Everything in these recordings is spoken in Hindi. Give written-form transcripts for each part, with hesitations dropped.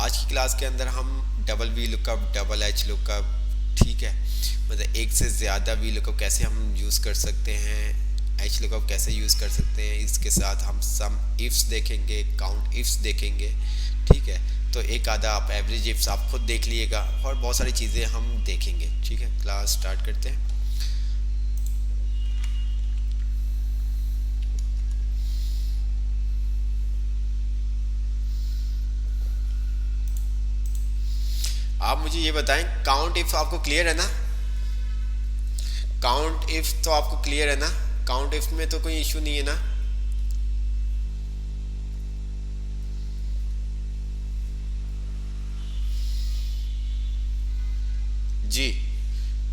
आज की क्लास के अंदर हम double V lookup, double H lookup, ठीक है, मतलब एक से ज़्यादा वी लुकअप कैसे हम यूज़ कर सकते हैं, एच लुकअप कैसे यूज़ कर सकते हैं, इसके साथ हम सम इफ्स देखेंगे, काउंट इफ्स देखेंगे, ठीक है। तो एक आधा आप एवरेज इफ्स आप खुद देख लीजिएगा और बहुत सारी चीज़ें हम देखेंगे, ठीक है। क्लास स्टार्ट करते हैं। आप मुझे ये बताएं, काउंट इफ आपको क्लियर है ना? काउंट इफ तो आपको क्लियर है ना? काउंट इफ में तो कोई इशू नहीं है ना? जी,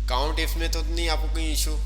काउंट इफ में तो नहीं आपको कोई इशू?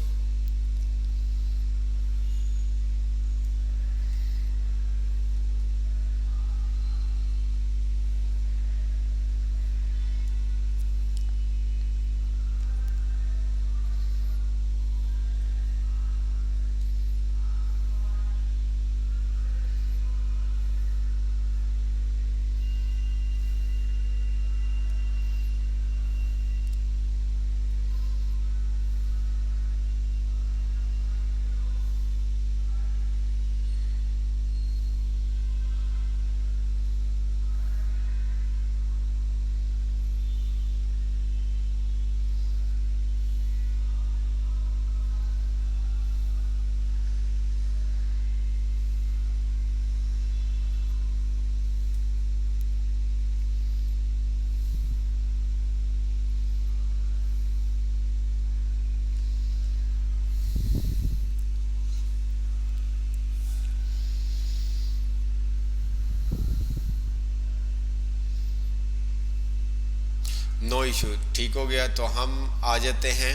नो इशू, ठीक हो गया। तो हम आ जाते हैं,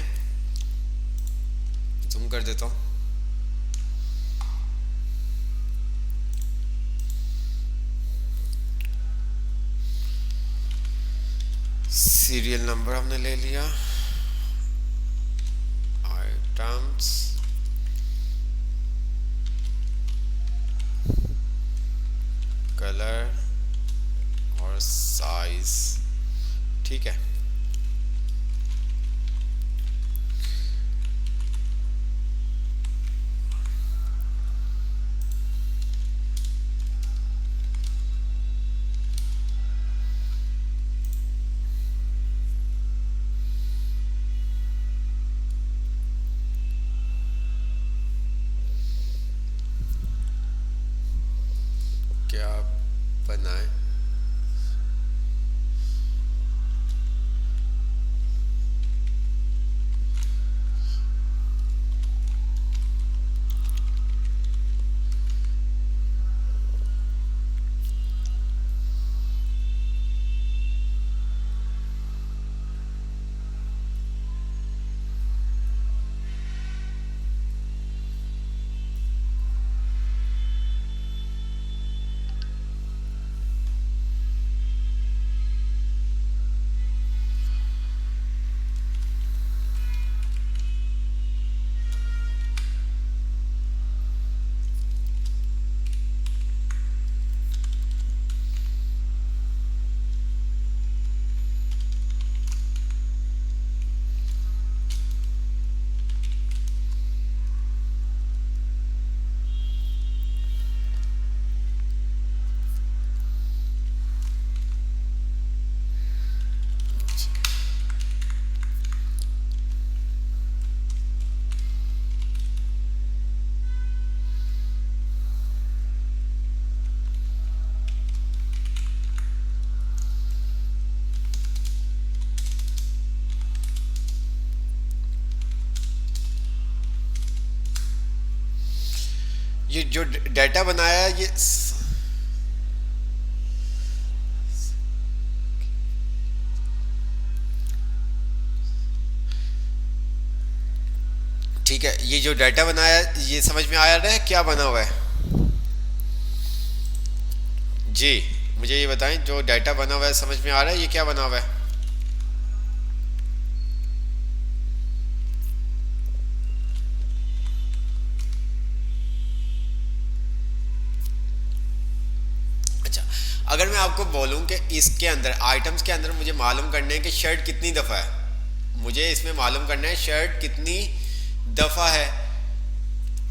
जूम कर देता हूँ। सीरियल नंबर हमने ले लिया, आइटम्स, कलर और साइज, ठीक है। क्या बनाए? ये जो डाटा बनाया है, ये ठीक है। ये जो डाटा बनाया है, ये समझ में आ रहा है क्या बना हुआ है? जी, मुझे ये बताएं, जो डाटा बना हुआ है समझ में आ रहा है ये क्या बना हुआ है? अच्छा, अगर मैं आपको आपको बोलूं कि इसके अंदर आइटम्स के अंदर मुझे मालूम करना है कि शर्ट कितनी दफ़ा है, मुझे इसमें मालूम करना है शर्ट कितनी दफ़ा है।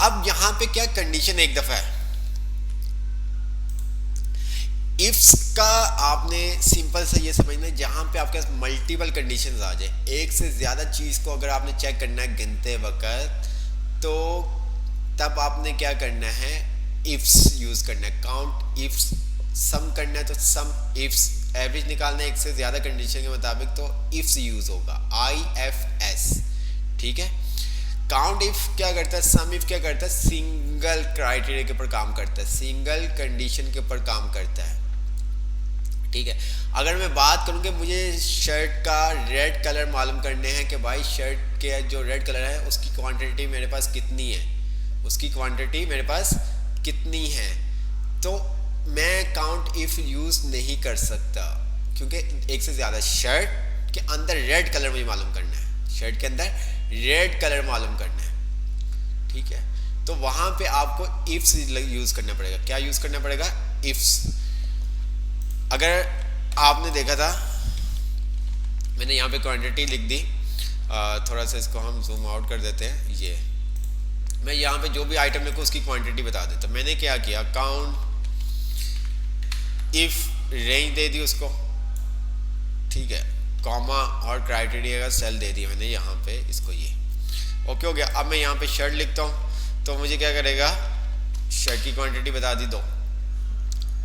अब यहां पे क्या कंडीशन एक दफ़ा है, इफ्स का आपने सिंपल से ये समझना है, जहां पे आपके पास मल्टीपल कंडीशंस आ जाए, एक से ज़्यादा चीज़ को अगर आपने चेक करना है गिनते वक्त, तो तब आपने क्या करना है, इफ्स यूज़ करना है, काउंट इफ्स। सम करना है तो सम इफ्स, एवरेज निकालना है एक से ज़्यादा कंडीशन के मुताबिक तो इफ्स यूज़ होगा, IFS। ठीक है, काउंट इफ क्या करता है, सम इफ क्या करता है, सिंगल क्राइटेरिया के ऊपर काम करता है, सिंगल कंडीशन के ऊपर काम करता है। ठीक है, अगर मैं बात करूं कि मुझे शर्ट का रेड कलर मालूम करने हैं कि भाई शर्ट के जो रेड कलर है उसकी क्वांटिटी मेरे पास कितनी है, उसकी क्वांटिटी मेरे पास कितनी है, तो मैं काउंट इफ यूज नहीं कर सकता, क्योंकि एक से ज़्यादा शर्ट के अंदर रेड कलर मुझे मालूम करना है, शर्ट के अंदर रेड कलर मालूम करना है। ठीक है, तो वहां पे आपको इफ्स यूज करना पड़ेगा। क्या यूज करना पड़ेगा, इफ्स। अगर आपने देखा था मैंने यहाँ पे क्वांटिटी लिख दी, थोड़ा सा इसको हम जूम आउट कर देते हैं, ये मैं यहाँ पे जो भी आइटम लिखूँ उसकी क्वांटिटी बता देता। मैंने क्या किया, काउंट इफ रेंज दे दी उसको, ठीक है, कॉमा और क्राइटेरिया का सेल दे दिया मैंने यहाँ पे इसको, ये ओके हो गया। अब मैं यहाँ पे शर्ट लिखता हूँ तो मुझे क्या करेगा, शर्ट की क्वांटिटी बता दी दो।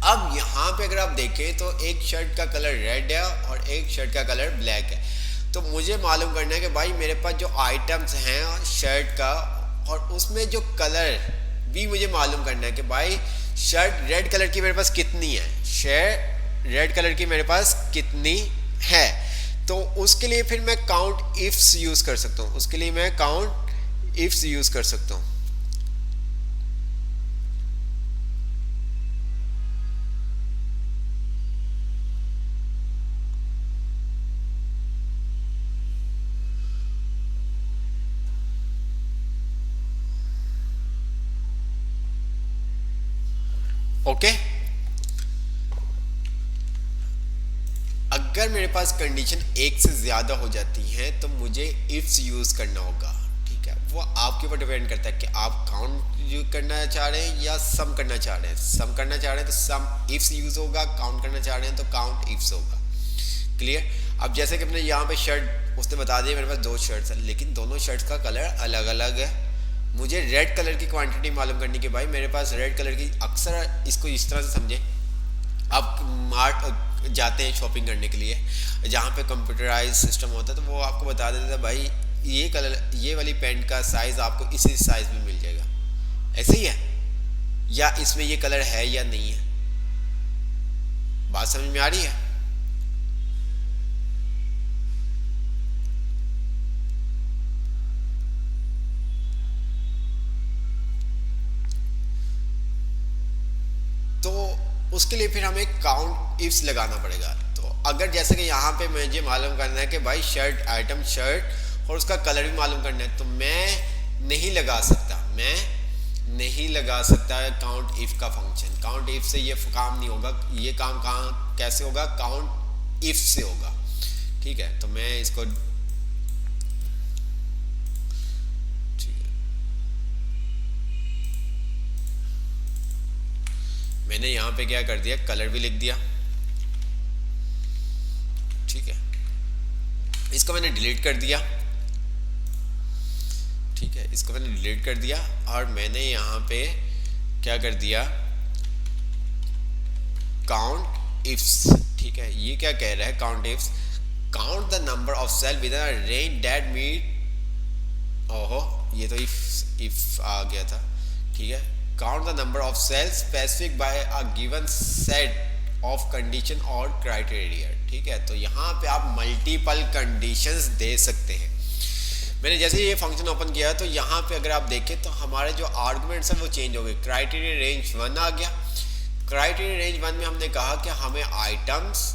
अब यहाँ पे अगर आप देखें तो एक शर्ट का कलर रेड है और एक शर्ट का कलर ब्लैक है, तो मुझे मालूम करना है कि भाई मेरे पास जो आइटम्स हैं शर्ट का और उसमें जो कलर भी मुझे मालूम करना है कि भाई शर्ट रेड कलर की मेरे पास कितनी है, शर्ट रेड कलर की मेरे पास कितनी है। तो उसके लिए फिर मैं काउंट इफ्स यूज कर सकता हूँ, उसके लिए मैं काउंट इफ्स यूज कर सकता हूँ। ओके, अगर मेरे पास कंडीशन एक से ज्यादा हो जाती है तो मुझे इफ्स यूज करना होगा। ठीक है, वो आपके ऊपर डिपेंड करता है कि आप काउंट यूज करना चाह रहे हैं या सम करना चाह रहे हैं। सम करना चाह रहे हैं तो सम इफ्स यूज होगा, काउंट करना चाह रहे हैं तो काउंट इफ्स होगा। क्लियर। अब जैसे कि हमने यहाँ पे शर्ट उसने बता दिया मेरे पास दो शर्ट्स हैं, लेकिन दोनों शर्ट्स का कलर अलग अलग है। मुझे रेड कलर की क्वांटिटी मालूम करनी कि भाई मेरे पास रेड कलर की, अक्सर इसको इस तरह से समझे, आप मार्ट जाते हैं शॉपिंग करने के लिए जहाँ पे कंप्यूटराइज सिस्टम होता है, तो वो आपको बता देता है भाई ये कलर, ये वाली पैंट का साइज़ आपको इसी साइज़ में मिल जाएगा। ऐसे ही है, या इसमें ये कलर है या नहीं है। बात समझ में आ रही है। तो उसके लिए फिर हमें काउंट इफ्स लगाना पड़ेगा। तो अगर जैसे कि यहाँ पे मुझे मालूम करना है कि भाई शर्ट, आइटम शर्ट और उसका कलर भी मालूम करना है, तो मैं नहीं लगा सकता, मैं नहीं लगा सकता काउंट इफ का फंक्शन। काउंट इफ से ये काम नहीं होगा। ये काम कहाँ कैसे होगा, काउंट इफ से होगा। ठीक है, तो मैं इसको मैंने यहाँ पे क्या कर दिया, कलर भी लिख दिया। ठीक है, इसको मैंने डिलीट कर दिया। ठीक है, इसको मैंने डिलीट कर दिया और मैंने यहाँ पे क्या कर दिया, काउंट इफ्स। ठीक है, ये क्या कह रहा है, count ifs, count the number of cell with a range that meet. ओहो, ये तो इफ आ गया था। ठीक है, count the number of cells specific by a given set of condition और criteria। ठीक है, तो यहाँ पे आप मल्टीपल कंडीशंस दे सकते हैं। मैंने जैसे ये फंक्शन ओपन किया तो यहाँ पे अगर आप देखें तो हमारे जो आर्गुमेंट्स हैं वो चेंज हो गए। क्राइटेरिया रेंज 1 आ गया। क्राइटेरिया रेंज 1 में हमने कहा कि हमें आइटम्स,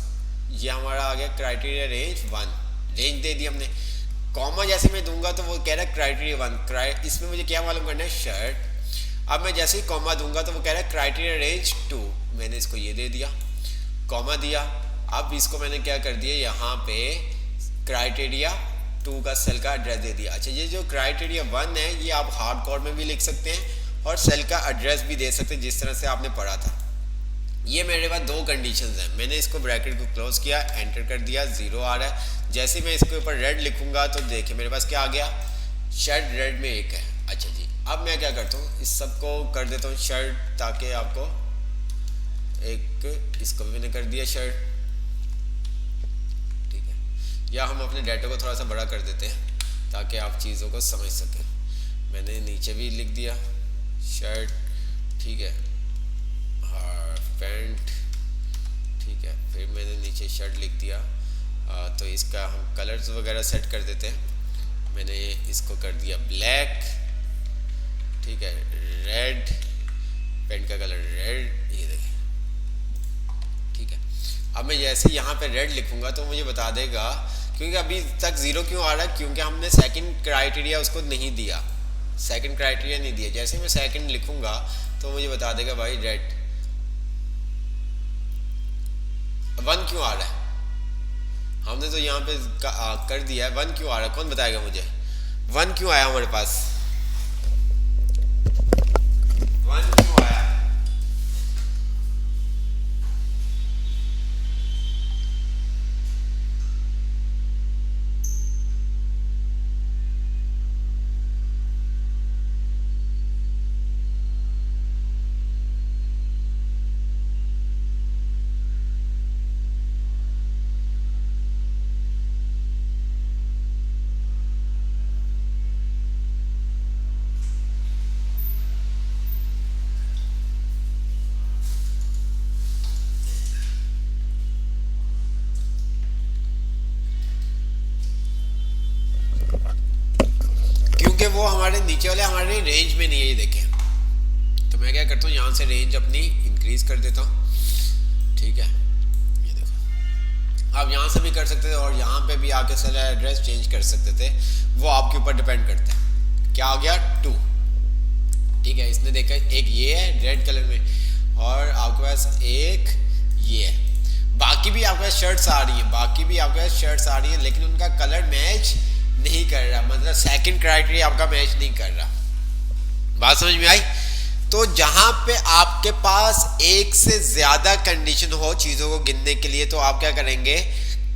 ये हमारा आ गया क्राइटेरिया रेंज 1, रेंज दे दी हमने। कॉमा जैसे मैं दूंगा तो वो कह रहा है क्राइटेरिया 1, इसमें मुझे क्या मालूम करना है, शर्ट। अब मैं जैसे ही कॉमा दूंगा तो वो कह रहा है क्राइटेरिया रेंज 2, मैंने इसको ये दे दिया। कॉमा दिया। अब इसको मैंने क्या कर दिया, यहाँ पे क्राइटेरिया 2 का सेल का एड्रेस दे दिया। अच्छा, ये जो क्राइटेरिया 1 है ये आप हार्ड कोड में भी लिख सकते हैं और सेल का एड्रेस भी दे सकते हैं जिस तरह से आपने पढ़ा था। ये मेरे पास दो कंडीशंस हैं। मैंने इसको ब्रैकेट को क्लोज किया, एंटर कर दिया, 0 आ रहा है। जैसे मैं इसके ऊपर रेड लिखूंगा तो देखिए मेरे पास क्या आ गया, शर्ट रेड में 1 है। अच्छा जी, अब मैं क्या करता हूँ, इस सबको कर देता हूँ शर्ट, ताकि आपको एक, इसको भी मैंने कर दिया शर्ट, ठीक है। या हम अपने डाटा को थोड़ा सा बड़ा कर देते हैं ताकि आप चीज़ों को समझ सकें। मैंने नीचे भी लिख दिया शर्ट, ठीक है, और पैंट, ठीक है। फिर मैंने नीचे शर्ट लिख दिया। तो इसका हम कलर्स वगैरह सेट कर देते हैं। मैंने इसको कर दिया ब्लैक, ठीक है, रेड, पेंट का कलर रेड, ये देखिए, ठीक है। अब मैं जैसे यहाँ पे रेड लिखूंगा तो मुझे बता देगा, क्योंकि अभी तक 0 क्यों आ रहा है, क्योंकि हमने सेकंड क्राइटेरिया उसको नहीं दिया, सेकंड क्राइटेरिया नहीं दिया। जैसे मैं सेकंड लिखूंगा तो मुझे बता देगा भाई रेड। 1 क्यों आ रहा है, हमने तो यहाँ पे कर दिया है। 1 क्यों आ रहा है, कौन बताएगा मुझे, 1 क्यों आया हमारे पास, 1 क्यों आया। क्योंकि वो हमारे नीचे वाले हमारे रेंज में नहीं है, ये देखें। तो मैं क्या करता हूँ, यहाँ से रेंज अपनी इंक्रीज कर देता हूँ, ठीक है। ये देखो, आप यहाँ से भी कर सकते थे और यहाँ पे भी आके सेल एड्रेस चेंज कर सकते थे, वो आपके ऊपर डिपेंड करता है। क्या हो गया 2, ठीक है। इसने देखा एक ये है रेड कलर में और आपके पास एक ये है। बाकी भी आपके पास शर्ट्स आ रही है, बाकी भी आपके पास शर्ट्स आ रही है, लेकिन उनका कलर मैच नहीं कर रहा, मतलब सेकंड क्राइटेरिया आपका मैच नहीं कर रहा। बात समझ में आई। तो जहां पे आपके पास एक से ज्यादा कंडीशन हो चीजों को गिनने के लिए, तो आप क्या करेंगे,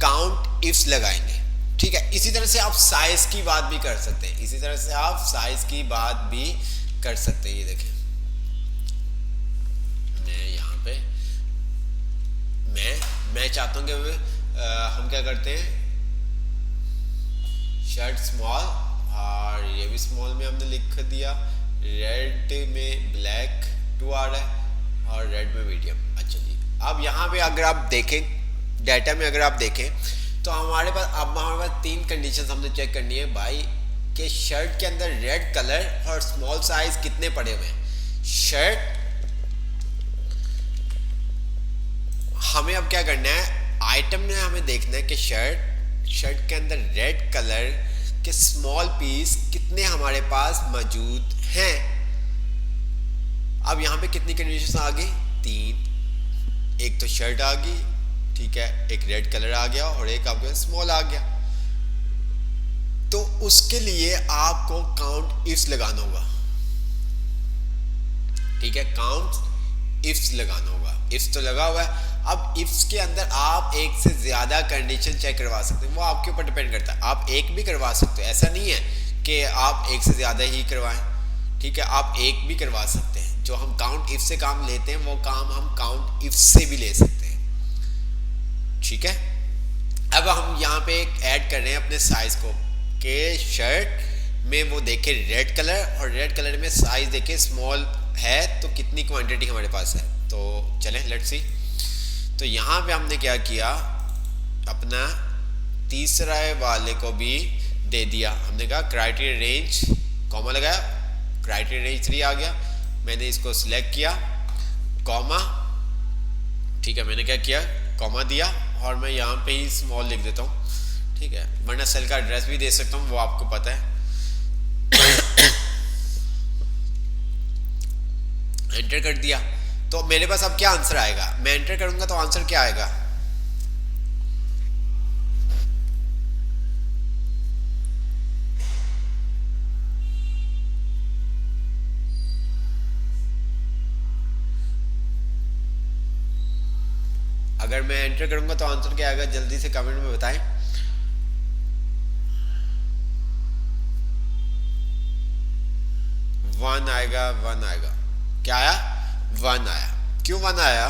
काउंट इफ्स लगाएंगे, ठीक है। इसी तरह से आप साइज की बात भी कर सकते हैं, इसी तरह से आप साइज की बात भी कर सकते हैं। ये देखें, मैं यहाँ पे मैं चाहता हूँ कि हम क्या करते हैं, शर्ट स्मॉल और ये भी स्मॉल में हमने लिख दिया, रेड में ब्लैक 2 आ रहा है और रेड में मीडियम। अच्छा जी, अब यहाँ पे अगर आप देखें डाटा में, अगर आप देखें तो हमारे पास 3 कंडीशन हमने चेक करनी है भाई, कि शर्ट के अंदर रेड कलर और स्मॉल साइज कितने पड़े हुए हैं। शर्ट हमें अब क्या करना है, आइटम में हमें देखना है कि शर्ट के अंदर रेड कलर के स्मॉल पीस कितने हमारे पास मौजूद हैं। अब यहाँ पे कितनी कंडीशन आ गई, 3। एक तो शर्ट आ गई, ठीक है, एक रेड कलर आ गया और एक आपके स्मॉल आ गया। तो उसके लिए आपको काउंट इफ्स लगाना होगा, ठीक है, काउंट इफ्स लगाना होगा। इफ्स तो लगा हुआ है। अब इफ्स के अंदर आप एक से ज्यादा कंडीशन चेक करवा सकते हैं, वो आपके ऊपर डिपेंड करता है। आप एक भी करवा सकते हो, ऐसा नहीं है कि आप एक से ज्यादा ही करवाएं, ठीक है, आप एक भी करवा सकते हैं। जो हम काउंट इफ से काम लेते हैं वो काम हम काउंट इफ से भी ले सकते हैं, ठीक है। अब हम यहाँ पे एक ऐड कर रहे हैं अपने साइज को, कि शर्ट में वो देखे रेड कलर और रेड कलर में साइज देखे स्मॉल है, तो कितनी क्वांटिटी हमारे पास है। तो चलें लेट्स सी। तो यहाँ पे हमने क्या किया, अपना तीसरा वाले को भी दे दिया। हमने कहा क्राइटेरिया रेंज, कॉमा लगाया, क्राइटेरिया रेंज 3 आ गया। मैंने इसको सिलेक्ट किया, कॉमा, ठीक है, मैंने क्या किया, कॉमा दिया और मैं यहाँ पे ही स्मॉल लिख देता हूँ, ठीक है, वरना सेल का एड्रेस भी दे सकता हूँ, वो आपको पता है। एंटर कर दिया। तो मेरे पास अब क्या आंसर आएगा, मैं एंटर करूंगा तो आंसर क्या आएगा? अगर मैं एंटर करूंगा तो आंसर क्या आएगा, जल्दी से कमेंट में बताएं। 1 आएगा, 1 आएगा। क्या आया? 1 आया। क्यों 1 आया?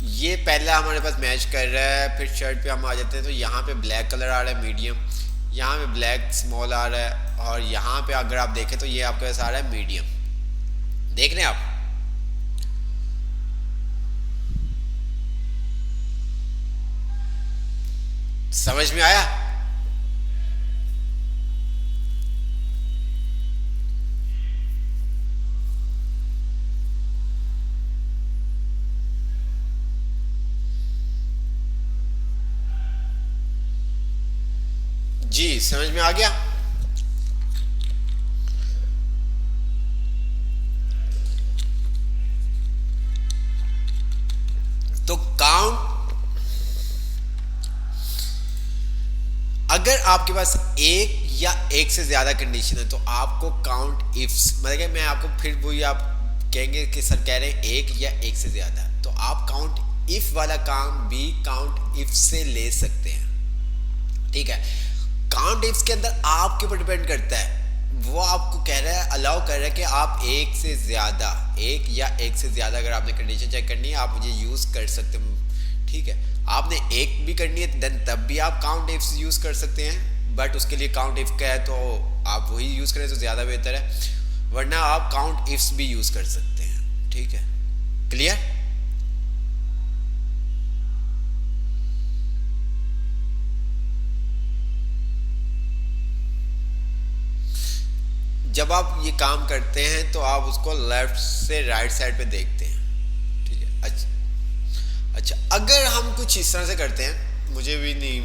ये पहला हमारे पास मैच कर रहा है। फिर शर्ट पे हम आ जाते हैं तो यहाँ पे ब्लैक कलर आ रहा है मीडियम, यहाँ पे ब्लैक स्मॉल आ रहा है, और यहाँ पे अगर आप देखें तो ये आपके पास आ रहा है मीडियम। देख रहे हैं आप? समझ में आया? जी समझ में आ गया। तो काउंट, अगर आपके पास एक या एक से ज्यादा कंडीशन है तो आपको काउंट इफ्स, मतलब कि मैं आपको फिर वही, आप कहेंगे कि सर कह रहे हैं एक या एक से ज्यादा, तो आप काउंट इफ वाला काम भी काउंट इफ से ले सकते हैं। ठीक है, काउंट इफ्स के अंदर आपके ऊपर डिपेंड करता है, वो आपको कह रहा है, अलाउ कर रहा है कि आप एक से ज्यादा, एक या एक से ज्यादा अगर आपने कंडीशन चेक करनी है आप मुझे यूज कर सकते हो। ठीक है, आपने एक भी करनी है देन तब भी आप काउंट इफ्स यूज कर सकते हैं, बट उसके लिए काउंट इफ का है तो आप वही यूज करें तो ज्यादा बेहतर है, वरना आप काउंट इफ्स भी यूज कर सकते हैं। ठीक है, क्लियर? जब आप ये काम करते हैं तो आप उसको लेफ्ट से राइट साइड पे देखते हैं। ठीक है, अच्छा अच्छा, अगर हम कुछ इस तरह से करते हैं, मुझे भी नहीं,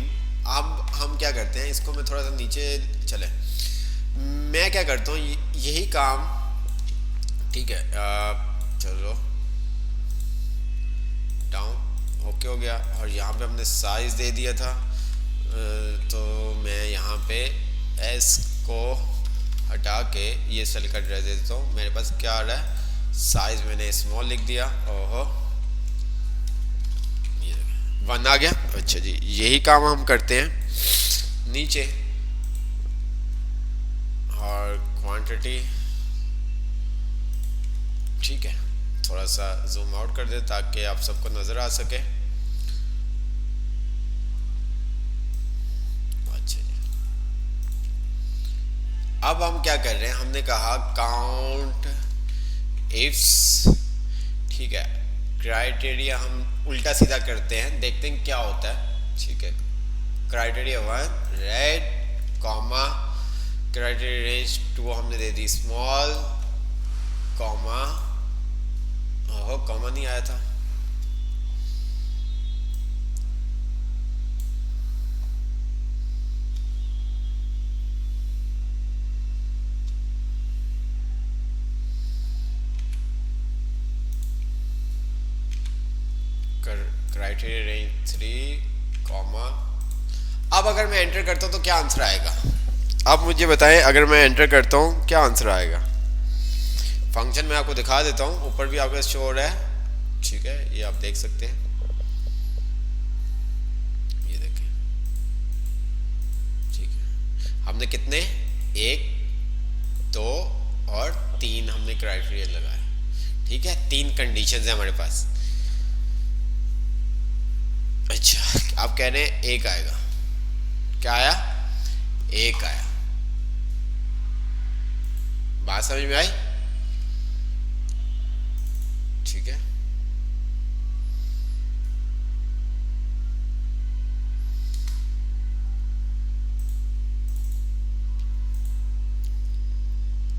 अब हम क्या करते हैं, इसको मैं थोड़ा सा नीचे चले, मैं क्या करता हूँ यही काम। ठीक है, चलो डाउन, ओके हो गया, और यहाँ पे हमने साइज दे दिया था, तो मैं यहाँ पे एस को हटा के ये सेल का ड्रेस दे देता हूँ। मेरे पास क्या आ रहा है, साइज मैंने स्मॉल लिख दिया, ओहो 1 आ गया। अच्छा जी, यही काम हम करते हैं नीचे, और क्वांटिटी, ठीक है, थोड़ा सा जूम आउट कर दे ताकि आप सबको नजर आ सके। अच्छा जी, अब हम क्या कर रहे हैं, हमने कहा काउंट इफ्स। ठीक है, क्राइटेरिया हम उल्टा सीधा करते हैं, देखते हैं क्या होता है। ठीक है, criteria 1 red comma, criteria range 2 हमने दे दी स्मॉल कॉमा, ओहो कॉमा नहीं आया था, क्राइटेरिया रेंज 3 कॉमा। अब अगर मैं एंटर करता हूं तो क्या आंसर आएगा, आप मुझे बताएं, अगर मैं एंटर करता हूं क्या आंसर आएगा। फंक्शन मैं आपको दिखा देता हूं, ऊपर भी आपका शो हो रहा है। ठीक है, ये आप देख सकते हैं, ये देखें। ठीक है, हमने कितने, 1 2 और 3 हमने क्राइटेरिया लगाया। ठीक है, 3 कंडीशंस है हमारे पास। अच्छा, आप कह रहे हैं 1 आएगा, क्या आया, 1 आया। बात समझ में आई? ठीक है,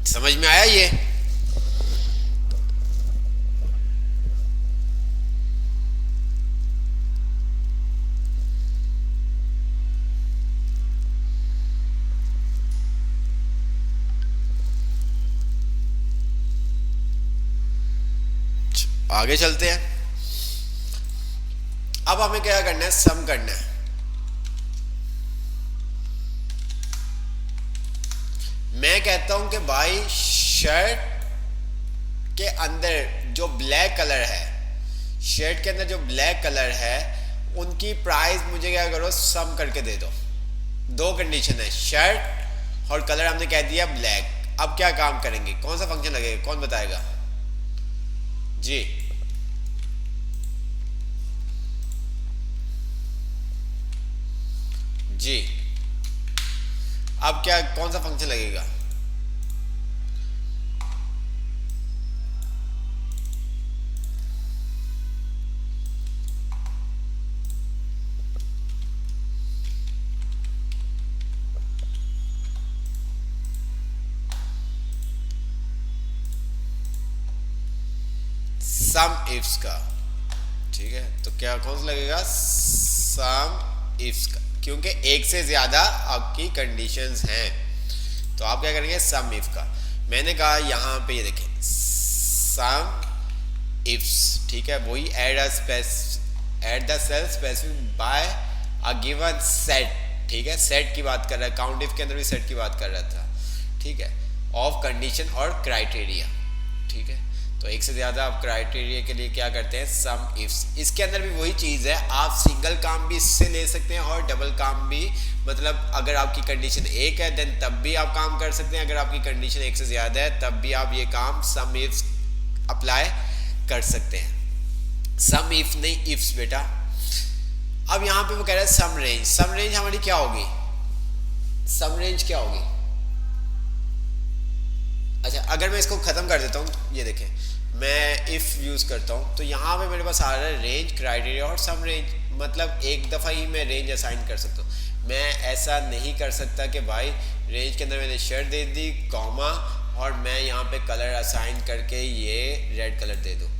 समझ में आया ये? आगे चलते हैं। अब हमें क्या करना है, सम करना है। मैं कहता हूं कि भाई शर्ट के अंदर जो ब्लैक कलर है, शर्ट के अंदर जो ब्लैक कलर है, उनकी प्राइस मुझे क्या करो, सम करके दे दो। दो कंडीशन है, शर्ट और कलर हमने कह दिया ब्लैक। अब क्या काम करेंगे, कौन सा फंक्शन लगेगा, कौन बताएगा जी? जी अब क्या, कौन सा फंक्शन लगेगा? सम इफ्स का, ठीक है। तो क्या कौन सा लगेगा, सम इफ्स का, क्योंकि एक से ज्यादा आपकी कंडीशंस हैं। तो आप क्या करेंगे, सम इफ का। मैंने कहा यहाँ पे ये देखें, सम इफ्स, ठीक है। वही add the cell specific by a given set, ठीक है। सेट की बात कर रहा है, काउंट इफ के अंदर भी सेट की बात कर रहा था, ठीक है, ऑफ कंडीशन और क्राइटेरिया, ठीक है। तो एक से ज्यादा आप क्राइटेरिया के लिए क्या करते हैं, सम इफ्स। इसके अंदर भी वही चीज है, आप सिंगल काम भी इससे ले सकते हैं और डबल काम भी, मतलब अगर आपकी कंडीशन एक है देन तब भी आप काम कर सकते हैं, अगर आपकी कंडीशन एक से ज्यादा है तब भी आप ये काम सम इफ्स अप्लाई कर सकते हैं। सम इफ नहीं इफ्स बेटा। अब यहां पे वो कह रहा है सम रेंज। सम रेंज हमारी क्या होगी, सम रेंज क्या होगी? अच्छा, अगर मैं इसको खत्म कर देता हूँ, ये देखें, मैं इफ यूज करता हूँ तो यहाँ पे मेरे पास आ रहा है रेंज, क्राइटेरिया और सम रेंज। मतलब एक दफा ही मैं रेंज असाइन कर सकता हूँ। मैं ऐसा नहीं कर सकता कि भाई रेंज के अंदर मैंने शर्ट दे दी, कॉमा, और मैं यहाँ पे कलर असाइन करके ये रेड कलर दे दूँ,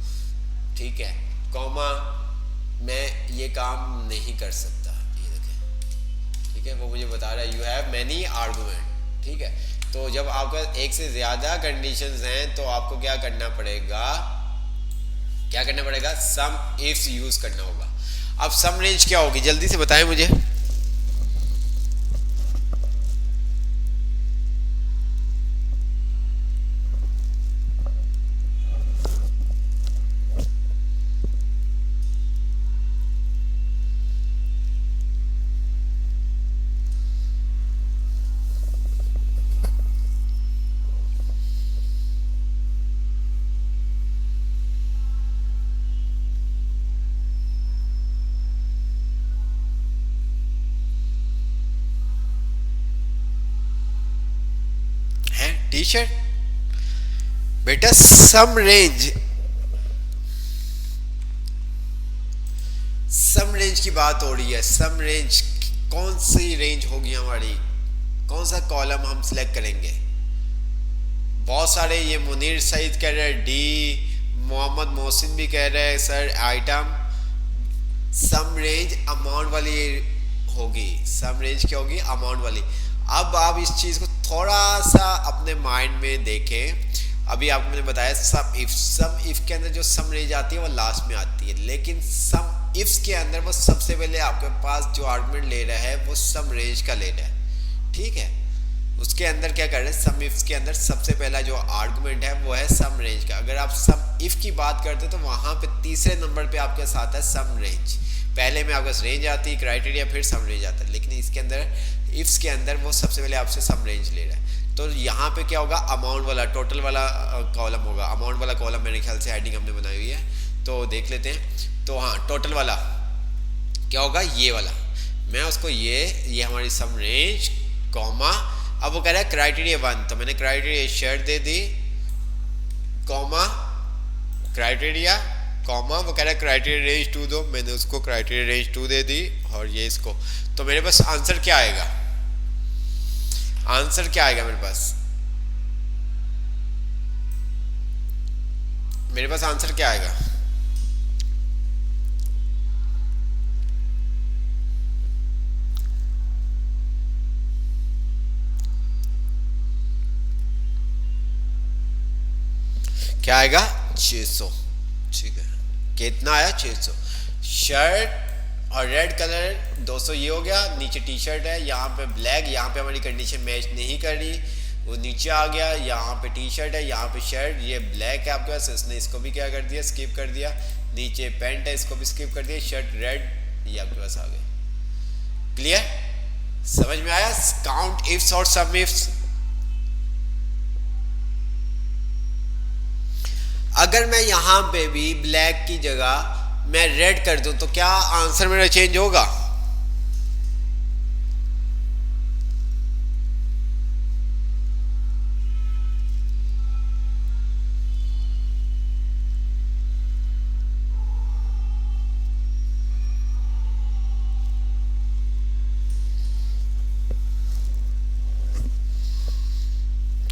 ठीक है, कॉमा, मैं ये काम नहीं कर सकता। ये देखें, ठीक है, वो मुझे बता रहा है यू हैव मैनी आर्गुमेंट, ठीक है। तो जब आपका एक से ज्यादा कंडीशंस हैं तो आपको क्या करना पड़ेगा, क्या करना पड़ेगा, सम इफ्स यूज करना होगा। अब सम रेंज क्या होगी, जल्दी से बताएं मुझे। टी शर्ट बेटा, सम रेंज, सम रेंज की बात हो रही है। सम रेंज कौन सी रेंज होगी हमारी, कौन सा कॉलम हम सिलेक्ट करेंगे? बहुत सारे, ये मुनीर सईद कह रहे हैं डी, मोहम्मद मोहसिन भी कह रहे हैं सर आइटम। सम रेंज अमाउंट वाली होगी, सम रेंज क्या होगी, अमाउंट वाली। अब आप इस चीज को थोड़ा सा अपने माइंड में देखें। अभी आपको मैंने बताया सम इफ के अंदर जो सम रेंज आती है वो लास्ट में आती है, लेकिन सम इफ्स के अंदर वो सबसे पहले आपके पास जो आर्गुमेंट ले रहा है वो सम रेंज का ले रहा है, ठीक है। उसके अंदर क्या कर रहे हैं, सम इफ्स के अंदर सबसे पहला जो आर्गुमेंट है वो है सम रेंज का। अगर आप सम इफ की बात करते हैं तो वहां पे तीसरे नंबर पे आपके साथ है सम रेंज। पहले में आपके रेंज आती है, क्राइटेरिया, फिर सम रेंज आता है, लेकिन इसके अंदर इफ्स के अंदर वो सबसे पहले आपसे सम रेंज ले रहा है। तो यहाँ पे क्या होगा, अमाउंट वाला, टोटल वाला कॉलम होगा। अमाउंट वाला कॉलम मेरे ख्याल से हेडिंग हमने बनाई हुई है, तो देख लेते हैं। तो हाँ, टोटल वाला क्या होगा, ये वाला। मैं उसको ये हमारी सम रेंज, कॉमा, अब वो कह रहा है क्राइटेरिया 1, तो मैंने क्राइटेरिया शर्ट दे दी, कॉमा, क्राइटेरिया, कॉमा, वो कह रहा है क्राइटेरिया रेंज 2 दो, मैंने उसको क्राइटेरिया रेंज 2 दे दी, और ये इसको। तो मेरे पास आंसर क्या आएगा, आंसर क्या आएगा मेरे पास, मेरे पास आंसर क्या आएगा, क्या आएगा, 600। ठीक है, कितना आया 600। शर्ट और रेड कलर 200 ये हो गया। नीचे टी शर्ट है, यहाँ पे ब्लैक, यहाँ पे हमारी कंडीशन मैच नहीं कर रही, वो नीचे आ गया। यहाँ पे टी शर्ट है, यहाँ पे शर्ट, ये ब्लैक है आपके पास, इसने इसको भी क्या कर दिया, स्किप कर दिया। नीचे पैंट है, इसको भी स्किप कर दिया। शर्ट रेड ये आपके पास आ गए। क्लियर, समझ में आया? काउंट इफ्स और सम इफ्स। अगर मैं यहां पे भी ब्लैक की जगह मैं रेड कर दूं तो क्या आंसर मेरा चेंज होगा?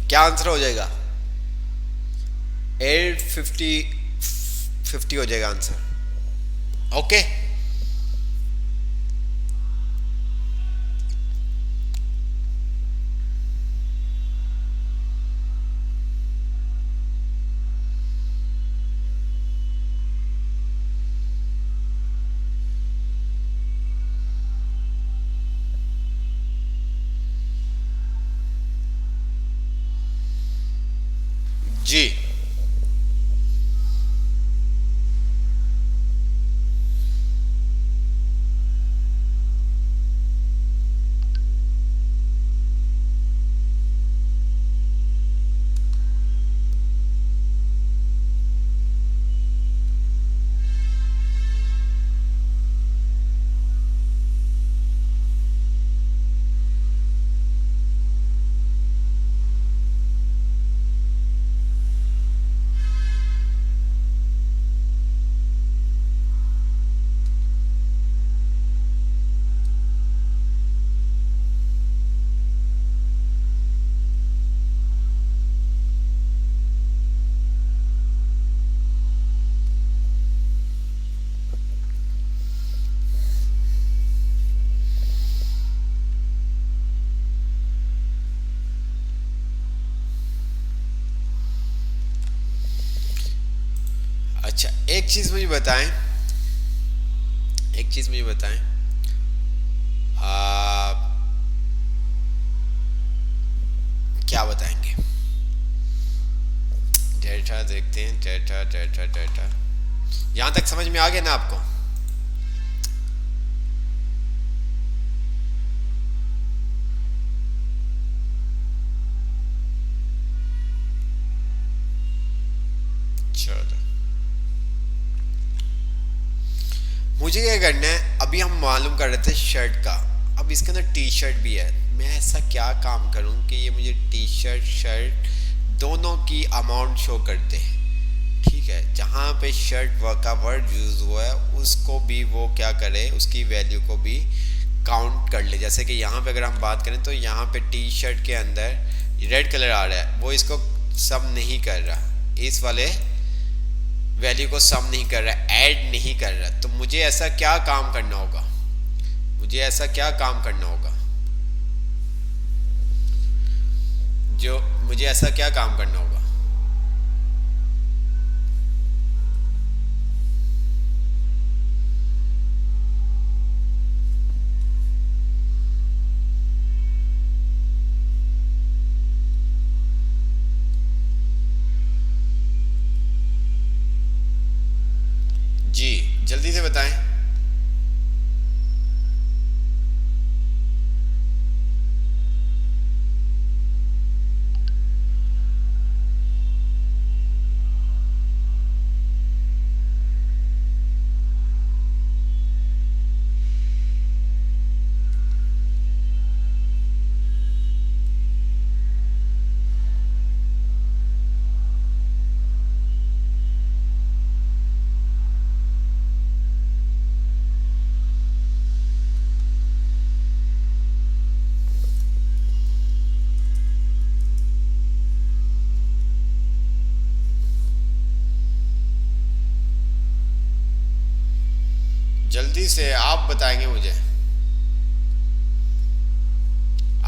क्या आंसर हो जाएगा? 850 हो जाएगा आंसर। ओके, जी। अच्छा, एक चीज मुझे बताएं, एक चीज मुझे बताएं, आ, क्या बताएंगे? डेटा देखते हैं, डेटा डेटा डेटा। यहां तक समझ में आ गया ना आपको? चलो, मुझे क्या करना है, अभी हम मालूम कर रहे थे शर्ट का, अब इसके अंदर टी शर्ट भी है। मैं ऐसा क्या काम करूं कि ये मुझे टी शर्ट शर्ट दोनों की अमाउंट शो कर दे। ठीक है, जहाँ पे शर्ट का वर्ड यूज हुआ है उसको भी वो क्या करे, उसकी वैल्यू को भी काउंट कर ले। जैसे कि यहाँ पे अगर हम बात करें तो यहाँ पे टी शर्ट के अंदर रेड कलर आ रहा है, वो इसको सम नहीं कर रहा, इस वाले वैल्यू को सम नहीं कर रहा, ऐड नहीं कर रहा। तो मुझे ऐसा क्या काम करना होगा, मुझे ऐसा क्या काम करना होगा, जो मुझे ऐसा क्या काम करना होगा? जी, जल्दी से बताएं। जल्दी से आप बताएंगे मुझे।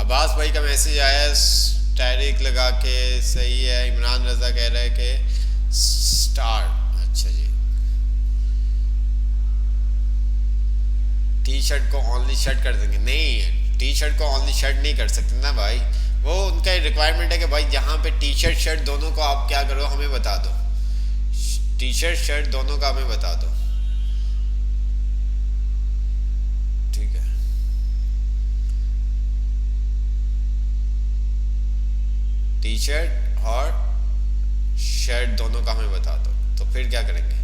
अब्बास भाई का मैसेज आया स्टैरिक लगा के, सही है। इमरान रजा कह रहा है कि स्टार, अच्छा जी। टी शर्ट को ओनली शर्ट कर देंगे? नहीं, टी शर्ट को ओनली शर्ट नहीं कर सकते ना भाई, वो उनका रिक्वायरमेंट है कि भाई जहाँ पे टी शर्ट शर्ट दोनों को आप क्या करो, हमें बता दो, टी शर्ट शर्ट दोनों का हमें बता दो। ठीक है, टी शर्ट और शर्ट दोनों का हमें बता दो, तो फिर क्या करेंगे?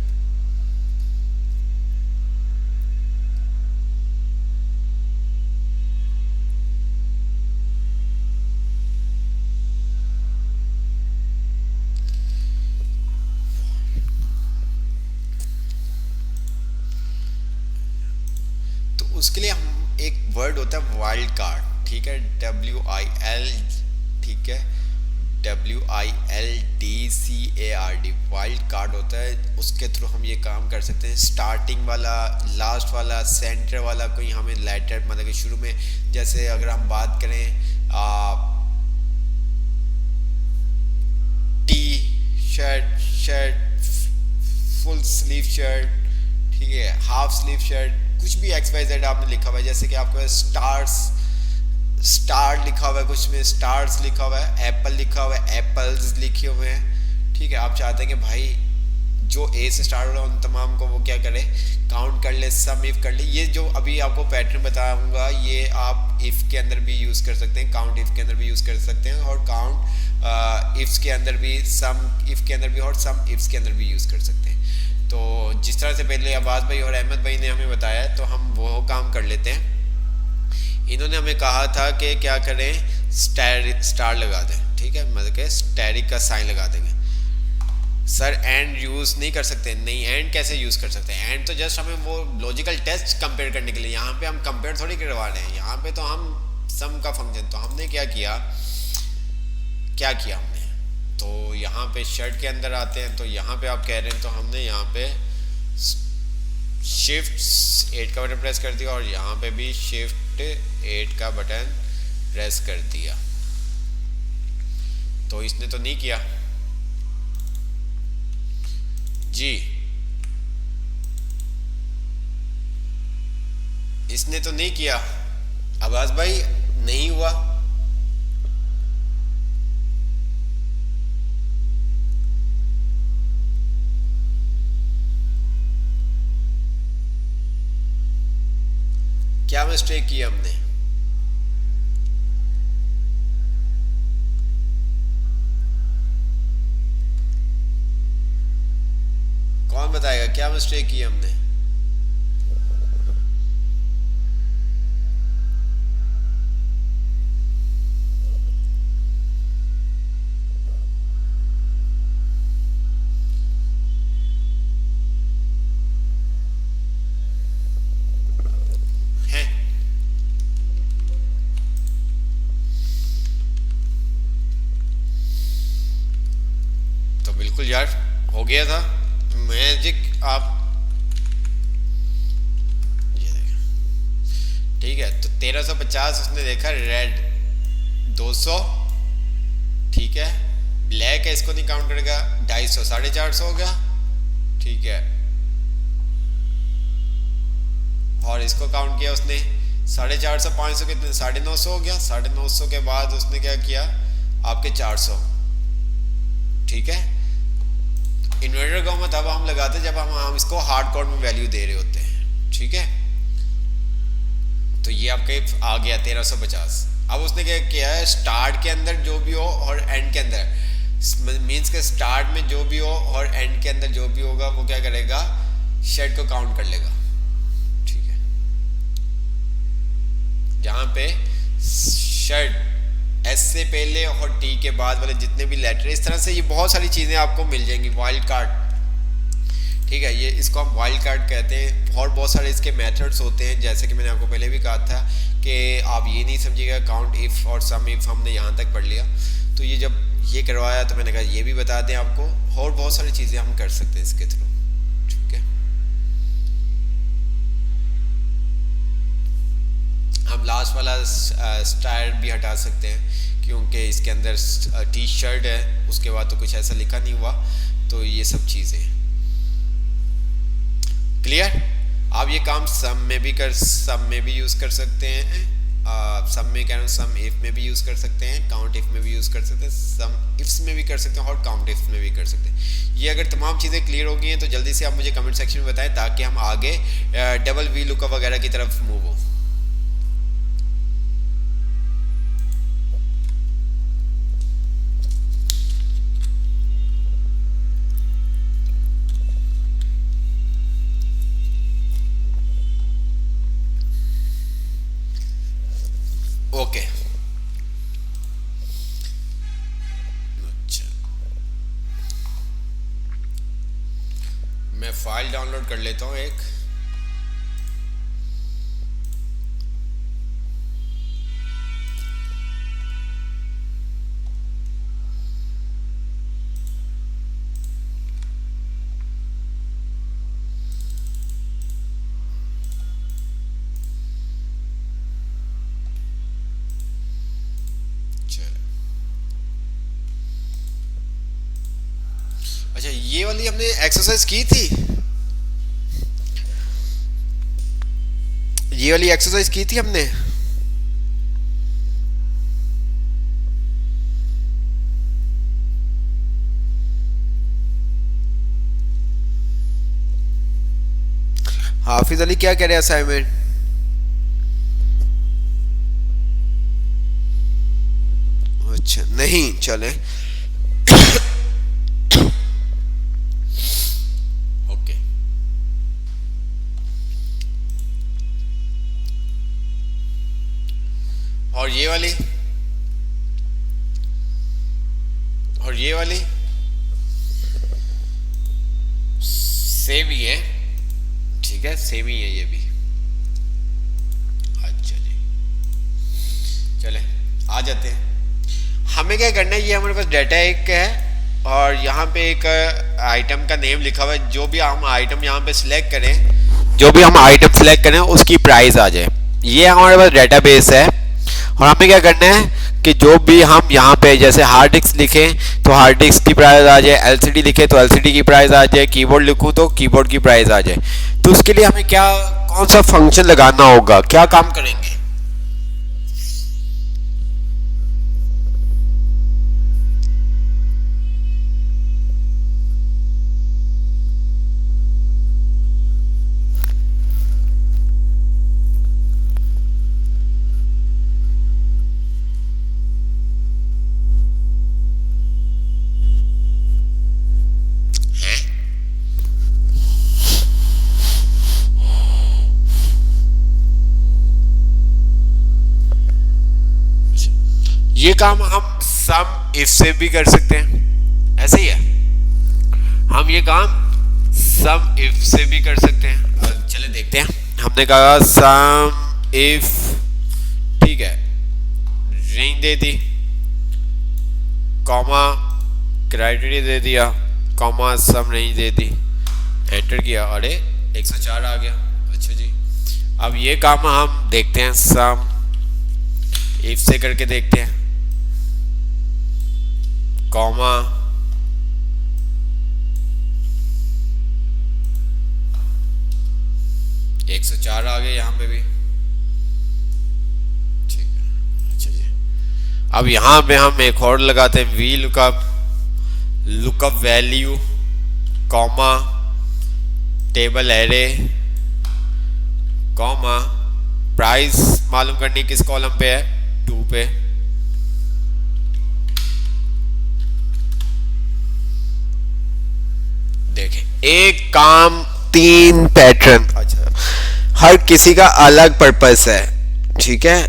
तो उसके लिए हम एक वर्ड होता है वाइल्ड कार्ड, ठीक है, WIL, ठीक है, WILDCARD, वाइल्ड कार्ड होता है, उसके थ्रू हम ये काम कर सकते हैं। स्टार्टिंग वाला, लास्ट वाला, सेंटर वाला कोई हमें लेटर, मतलब कि शुरू में, जैसे अगर हम बात करें T shirt, shirt, full sleeve shirt, ठीक है, हाफ स्लीव शर्ट, कुछ भी XYZ आपने लिखा हुआ है, जैसे कि आपको स्टार्स, स्टार लिखा हुआ है, कुछ में स्टार्स लिखा हुआ है, एप्पल लिखा हुआ है, एप्पल्स लिखे हुए हैं, ठीक है। आप चाहते हैं कि भाई जो ए से स्टार्ट हो रहा है उन तमाम को वो क्या करे, काउंट कर ले, सम इफ कर ले। ये जो अभी आपको पैटर्न बताऊंगा ये आप इफ के अंदर भी यूज कर सकते हैं, काउंट इफ के अंदर भी यूज कर सकते हैं, और काउंट इफ्स के अंदर भी, सम इफ के अंदर भी, और सम इफ्स के अंदर भी यूज कर सकते हैं। तो जिस तरह से पहले अब्बास भाई और अहमद भाई ने हमें बताया है, तो हम वो काम कर लेते हैं। इन्होंने हमें कहा था कि क्या करें, स्टार लगा दें, ठीक है, मतलब कि स्टैरिक का साइन लगा देंगे। सर एंड यूज़ नहीं कर सकते? नहीं, एंड कैसे यूज़ कर सकते हैं? एंड तो जस्ट हमें वो लॉजिकल टेस्ट कंपेयर करने के लिए, यहाँ पे हम कंपेयर थोड़ी करवा रहे हैं, यहाँ पे तो हम सम का फंक्शन, तो हमने क्या किया हमने, तो यहाँ पे शर्ट के अंदर आते हैं, तो यहाँ पे आप कह रहे हैं, तो हमने यहाँ पे शिफ्ट 8 का बटन प्रेस कर दिया, और यहाँ पे भी शिफ्ट 8 का बटन प्रेस कर दिया। तो इसने तो नहीं किया जी, इसने तो नहीं किया। अब्बास भाई नहीं हुआ, क्या मिस्टेक की हमने? कौन बताएगा क्या मिस्टेक की हमने? बिल्कुल यार, हो गया था मैजिक। आप ये देखें, ठीक है, तो 1350 उसने देखा, रेड 200, ठीक है, ब्लैक है, इसको नहीं काउंट करेगा, 250, 450 हो गया, ठीक है, और इसको काउंट किया उसने 450, 500 कितने, 950 हो गया। 950 के बाद उसने क्या किया, आपके 400, ठीक है। इन्वर्टर को हम तब हम लगाते जब हम इसको हार्ड कोड में वैल्यू दे रहे होते हैं, ठीक है। तो ये आपके आ गया 1350। अब उसने क्या किया है, स्टार्ट के अंदर जो भी हो और एंड के अंदर, मींस के स्टार्ट में जो भी हो और एंड के अंदर जो भी होगा वो क्या करेगा, शर्ट को काउंट कर लेगा, ठीक है। जहां पे शर्ट एस से पहले और टी के बाद वाले जितने भी लेटर, इस तरह से ये बहुत सारी चीज़ें आपको मिल जाएंगी। वाइल्ड कार्ड, ठीक है, ये इसको हम वाइल्ड कार्ड कहते हैं। और बहुत सारे इसके मेथड्स होते हैं, जैसे कि मैंने आपको पहले भी कहा था कि आप ये नहीं समझिएगा काउंट इफ़ और सम इफ़ हमने यहाँ तक पढ़ लिया। तो ये जब ये करवाया तो मैंने कहा ये भी बता दें आपको, और बहुत सारी चीज़ें हम कर सकते हैं इसके थ्रू, ठीक है। हम लास्ट वाला स्टाइल भी हटा सकते हैं, क्योंकि इसके अंदर टी शर्ट है, उसके बाद तो कुछ ऐसा लिखा नहीं हुआ। तो ये सब चीज़ें क्लियर। आप ये काम सम में भी यूज़ कर सकते हैं, सम में कह रहा हूँ, सम इफ में भी यूज़ कर सकते हैं, काउंट इफ में भी यूज़ कर सकते हैं, सम इफ्स में भी कर सकते हैं और काउंट इफ में भी कर सकते हैं। ये अगर तमाम चीज़ें क्लियर हो गई हैं तो जल्दी से आप मुझे कमेंट सेक्शन में बताएं ताकि हम आगे डबल वी लुकअप वगैरह की तरफ मूव हो। ओके, अच्छा मैं फाइल डाउनलोड कर लेता हूँ एक। अच्छा ये वाली हमने एक्सरसाइज की थी, ये वाली एक्सरसाइज की थी हमने। हाफिज अली क्या कह रहे हैं असाइनमेंट? अच्छा नहीं चले ओके। और ये वाली, और ये वाली सेम ही है, ठीक है सेम ही है ये भी। अच्छा जी चले आ जाते हैं। हमें क्या करना है, ये हमारे पास डाटा एक है और यहाँ पे एक आइटम का नेम लिखा हुआ है। जो भी हम आइटम यहाँ पे सिलेक्ट करें, जो भी हम आइटम सिलेक्ट करें उसकी प्राइस आ जाए। ये हमारे पास डेटाबेस है और हमें क्या करना है कि जो भी हम यहाँ पे जैसे हार्ड डिस्क लिखें तो हार्ड डिस्क की प्राइस आ जाए, एलसीडी लिखे तो एलसीडी की प्राइस आ जाए, कीबोर्ड लिखूँ तो कीबोर्ड की प्राइस आ जाए। तो उसके लिए हमें क्या, कौन सा फंक्शन लगाना होगा, क्या काम करेंगे? ये काम हम सम इफ से भी कर सकते हैं, ऐसे ही है। हम ये काम सम इफ से भी कर सकते हैं। चले देखते हैं। हमने कहा सम इफ, ठीक है, रेंज दे दी, कॉमा क्राइटेरिया दे दिया, कॉमा सम रेंज दे दी, एंटर किया, अरे 104 आ गया। अच्छा जी, अब ये काम हम देखते हैं सम इफ से करके देखते हैं। कॉमा एक 104 आ गए यहाँ पे भी, ठीक है। अच्छा जी, अब यहाँ पे हम एक और लगाते हैं V lookup, lookup value, comma table array, comma price मालूम करनी किस कॉलम पे है, 2 पे। देखें एक काम 3 पैटर्न। अच्छा, हर किसी का अलग पर्पस है, ठीक है।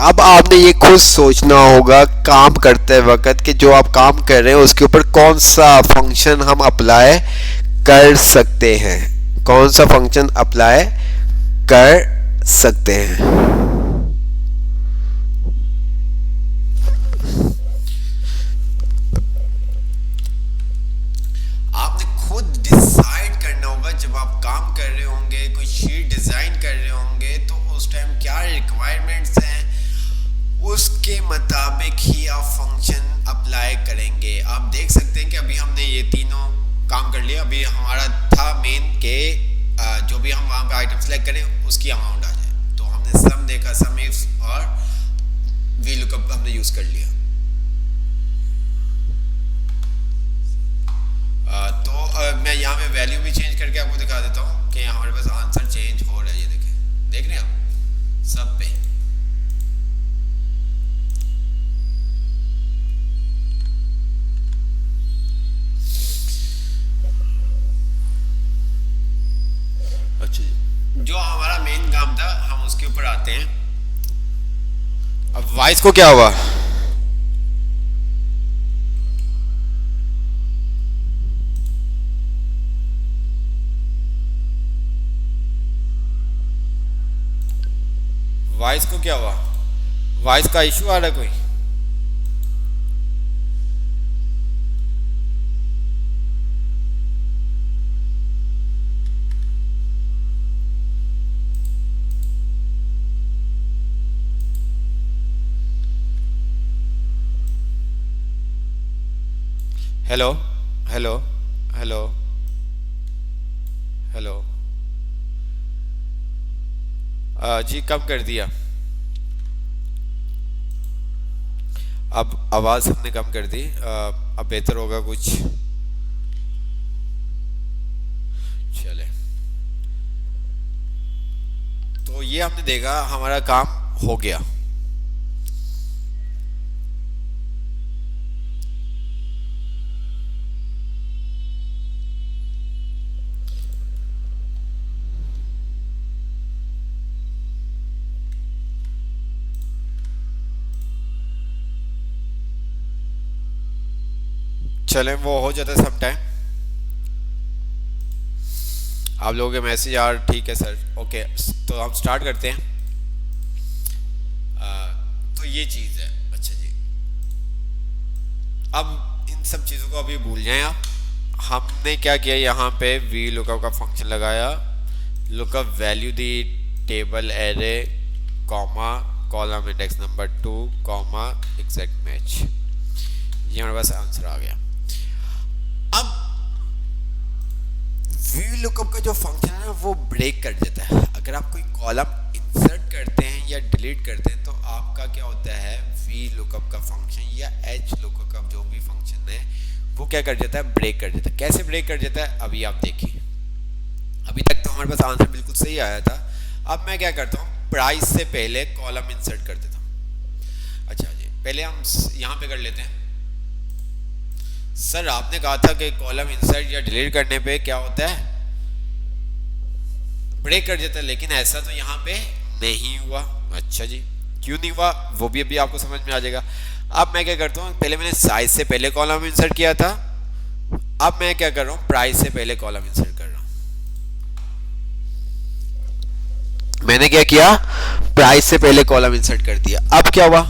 अब आपने ये खुद सोचना होगा काम करते वक्त कि जो आप काम कर रहे हैं उसके ऊपर कौन सा फंक्शन हम अप्लाई कर सकते हैं, कौन सा फंक्शन अप्लाई कर सकते हैं। आपने खुद डिसाइड करना होगा जब आप काम कर रहे होंगे, कोई शीट डिजाइन कर रहे होंगे तो उस टाइम क्या रिक्वायरमेंट्स हैं, उसके मुताबिक ही आप फंक्शन अप्लाई करेंगे। आप देख सकते हैं कि अभी हमने ये तीनों काम कर लिया। अभी हमारा था मेन के जो भी हम वहाँ पे आइटम सेलेक्ट करें उसकी अमाउंट आ जाए। तो हमने सम देखा, सम इफ और वी लुकअप हमने यूज़ कर लिया। मैं यहाँ पे वैल्यू भी चेंज करके आपको दिखा देता हूँ कि हमारे पास आंसर चेंज हो रहा है। ये देखें, देख रहे हैं आप सब पे। अच्छा जी, जो हमारा मेन काम था हम उसके ऊपर आते हैं। अब वॉइस को क्या हुआ? वॉइस को क्या हुआ? वॉइस का इशू आ रहा है कोई? Hello hello hello hello. जी कम कर दिया। अब आवाज़ हमने कम कर दी। अब बेहतर होगा कुछ? चले, तो ये हमने देखा हमारा काम हो गया। चलें, वो हो जाता है सम टाइम। आप लोगों के मैसेज यार, ठीक है सर, ओके। तो हम स्टार्ट करते हैं। तो ये चीज़ है। अच्छा जी, अब इन सब चीज़ों को अभी भूल जाएं आप। हमने क्या किया, यहाँ पे वी लुकअप का फंक्शन लगाया, लुकअप वैल्यू दी, table array, comma, column index number 2, comma, exact match. ये हमारे पास आंसर आ गया। अब वी लुकअप का जो फंक्शन है वो ब्रेक कर देता है। अगर आप कोई कॉलम इंसर्ट करते हैं या डिलीट करते हैं तो आपका क्या होता है, वी लुकअप का फंक्शन या एच लुकअप का जो भी फंक्शन है वो क्या कर देता है, ब्रेक कर देता है। कैसे ब्रेक कर देता है अभी आप देखिए। अभी तक तो हमारे पास आंसर बिल्कुल सही आया था। अब मैं क्या करता हूँ, प्राइस से पहले कॉलम इंसर्ट कर देता हूँ। अच्छा जी, पहले हम यहाँ पे कर लेते हैं। सर आपने कहा था कि कॉलम इंसर्ट या डिलीट करने पे क्या होता है, ब्रेक कर देता है, लेकिन ऐसा तो यहाँ पे नहीं हुआ। अच्छा जी, क्यों नहीं हुआ वो भी अभी आपको समझ में आ जाएगा। अब मैं क्या करता हूँ, पहले मैंने साइज से पहले कॉलम इंसर्ट किया था, अब मैं क्या कर रहा हूँ, प्राइस से पहले कॉलम इंसर्ट कर रहा हूँ। मैंने क्या किया, प्राइस से पहले कॉलम इंसर्ट कर दिया। अब क्या हुआ,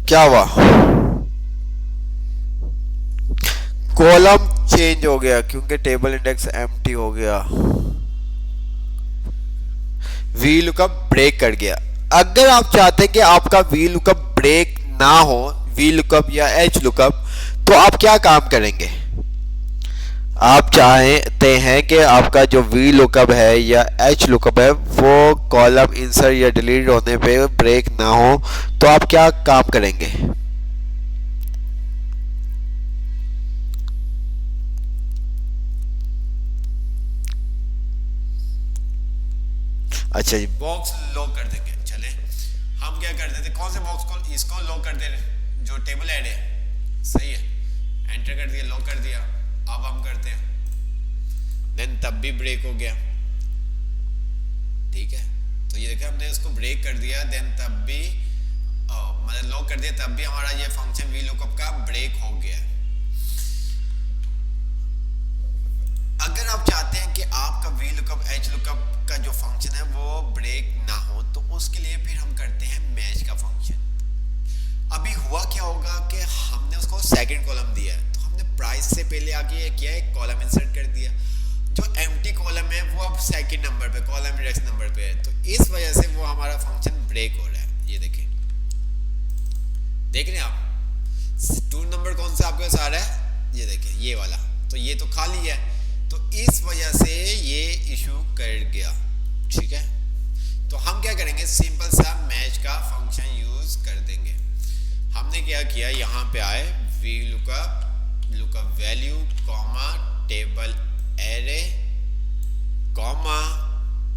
क्या हुआ, कॉलम चेंज हो गया क्योंकि टेबल इंडेक्स एम्प्टी हो गया। वी लुकअप ब्रेक कर गया। अगर आप चाहते हैं कि आपका वी लुकअप ब्रेक ना हो, वी लुकअप या एच लुकअप, तो आप क्या काम करेंगे, आप चाहते हैं कि आपका जो वी लुकअप है या एच लुकअप है वो कॉलम इंसर्ट या डिलीट होने पे ब्रेक ना हो, तो आप क्या काम करेंगे। अच्छा जी, बॉक्स लॉक कर देंगे। चले, हम क्या कर देते, कौन से बॉक्स को, इसको लॉक कर दे रहे, जो टेबल ऐड है, सही है, एंटर कर दिया, लॉक कर दिया। अब हम करते हैं, देन तब भी ब्रेक हो गया। ठीक है, तो ये देखिए हमने इसको ब्रेक कर दिया, देन तब भी मतलब लॉक कर दिया, तब भी हमारा ये फंक्शन वी लुकअप का ब्रेक हो गया। अगर आप चाहते हैं कि आपका वी लुकअप एच लुकअप का जो फंक्शन है वो ब्रेक ना हो, तो उसके लिए फिर हम करते हैं मैच का फंक्शन। अभी हुआ क्या होगा कि हमने उसको सेकंड कॉलम दिया है, तो हमने प्राइस से पहले आके ये किया, एक कॉलम इंसर्ट कर दिया। जो एम्प्टी कॉलम है वो अब सेकंड नंबर पे, कॉलम इंडेक्स नंबर पे है, तो इस वजह से वो हमारा फंक्शन ब्रेक हो रहा है। ये देखें, देख रहे हैं आप, 2 नंबर कौन सा आपके पास आ रहा है, ये देखें ये वाला, तो ये तो खाली है, तो इस वजह से ये इशू कर गया। ठीक है, तो हम क्या करेंगे, सिंपल सा मैच का फंक्शन यूज कर देंगे। हमने क्या किया, यहाँ पे आए V lookup, lookup value comma table array comma,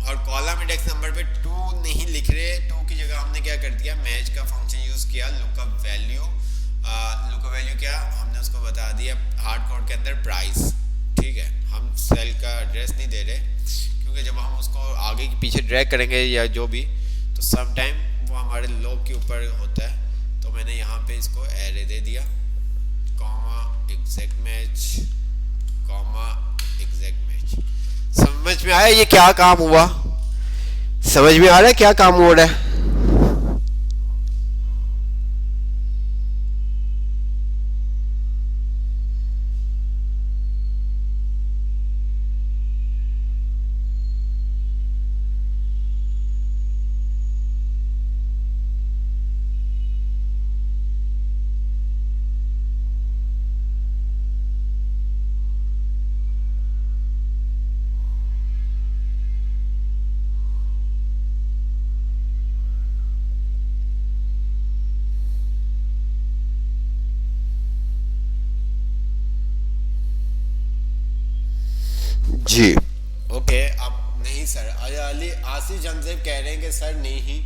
और कॉलम इंडेक्स नंबर पे 2 नहीं लिख रहे, 2 की जगह हमने क्या कर दिया, मैच का फंक्शन यूज किया, लुकअप वैल्यू। लुकअप वैल्यू क्या, हमने उसको बता दिया हार्ड कोड के अंदर प्राइस। ठीक है, हम सेल का एड्रेस नहीं दे रहे, क्योंकि जब हम उसको आगे की पीछे ड्रैग करेंगे या जो भी, तो सम टाइम वो हमारे लॉग के ऊपर होता है। तो मैंने यहाँ पे इसको एरे दे दिया, comma exact match, comma exact match. समझ में आया ये क्या काम हुआ? समझ में आ रहा है क्या काम हो रहा है? जी ओके। अब नहीं सर, अली आशीष जनसेब कह रहे हैं कि सर नहीं,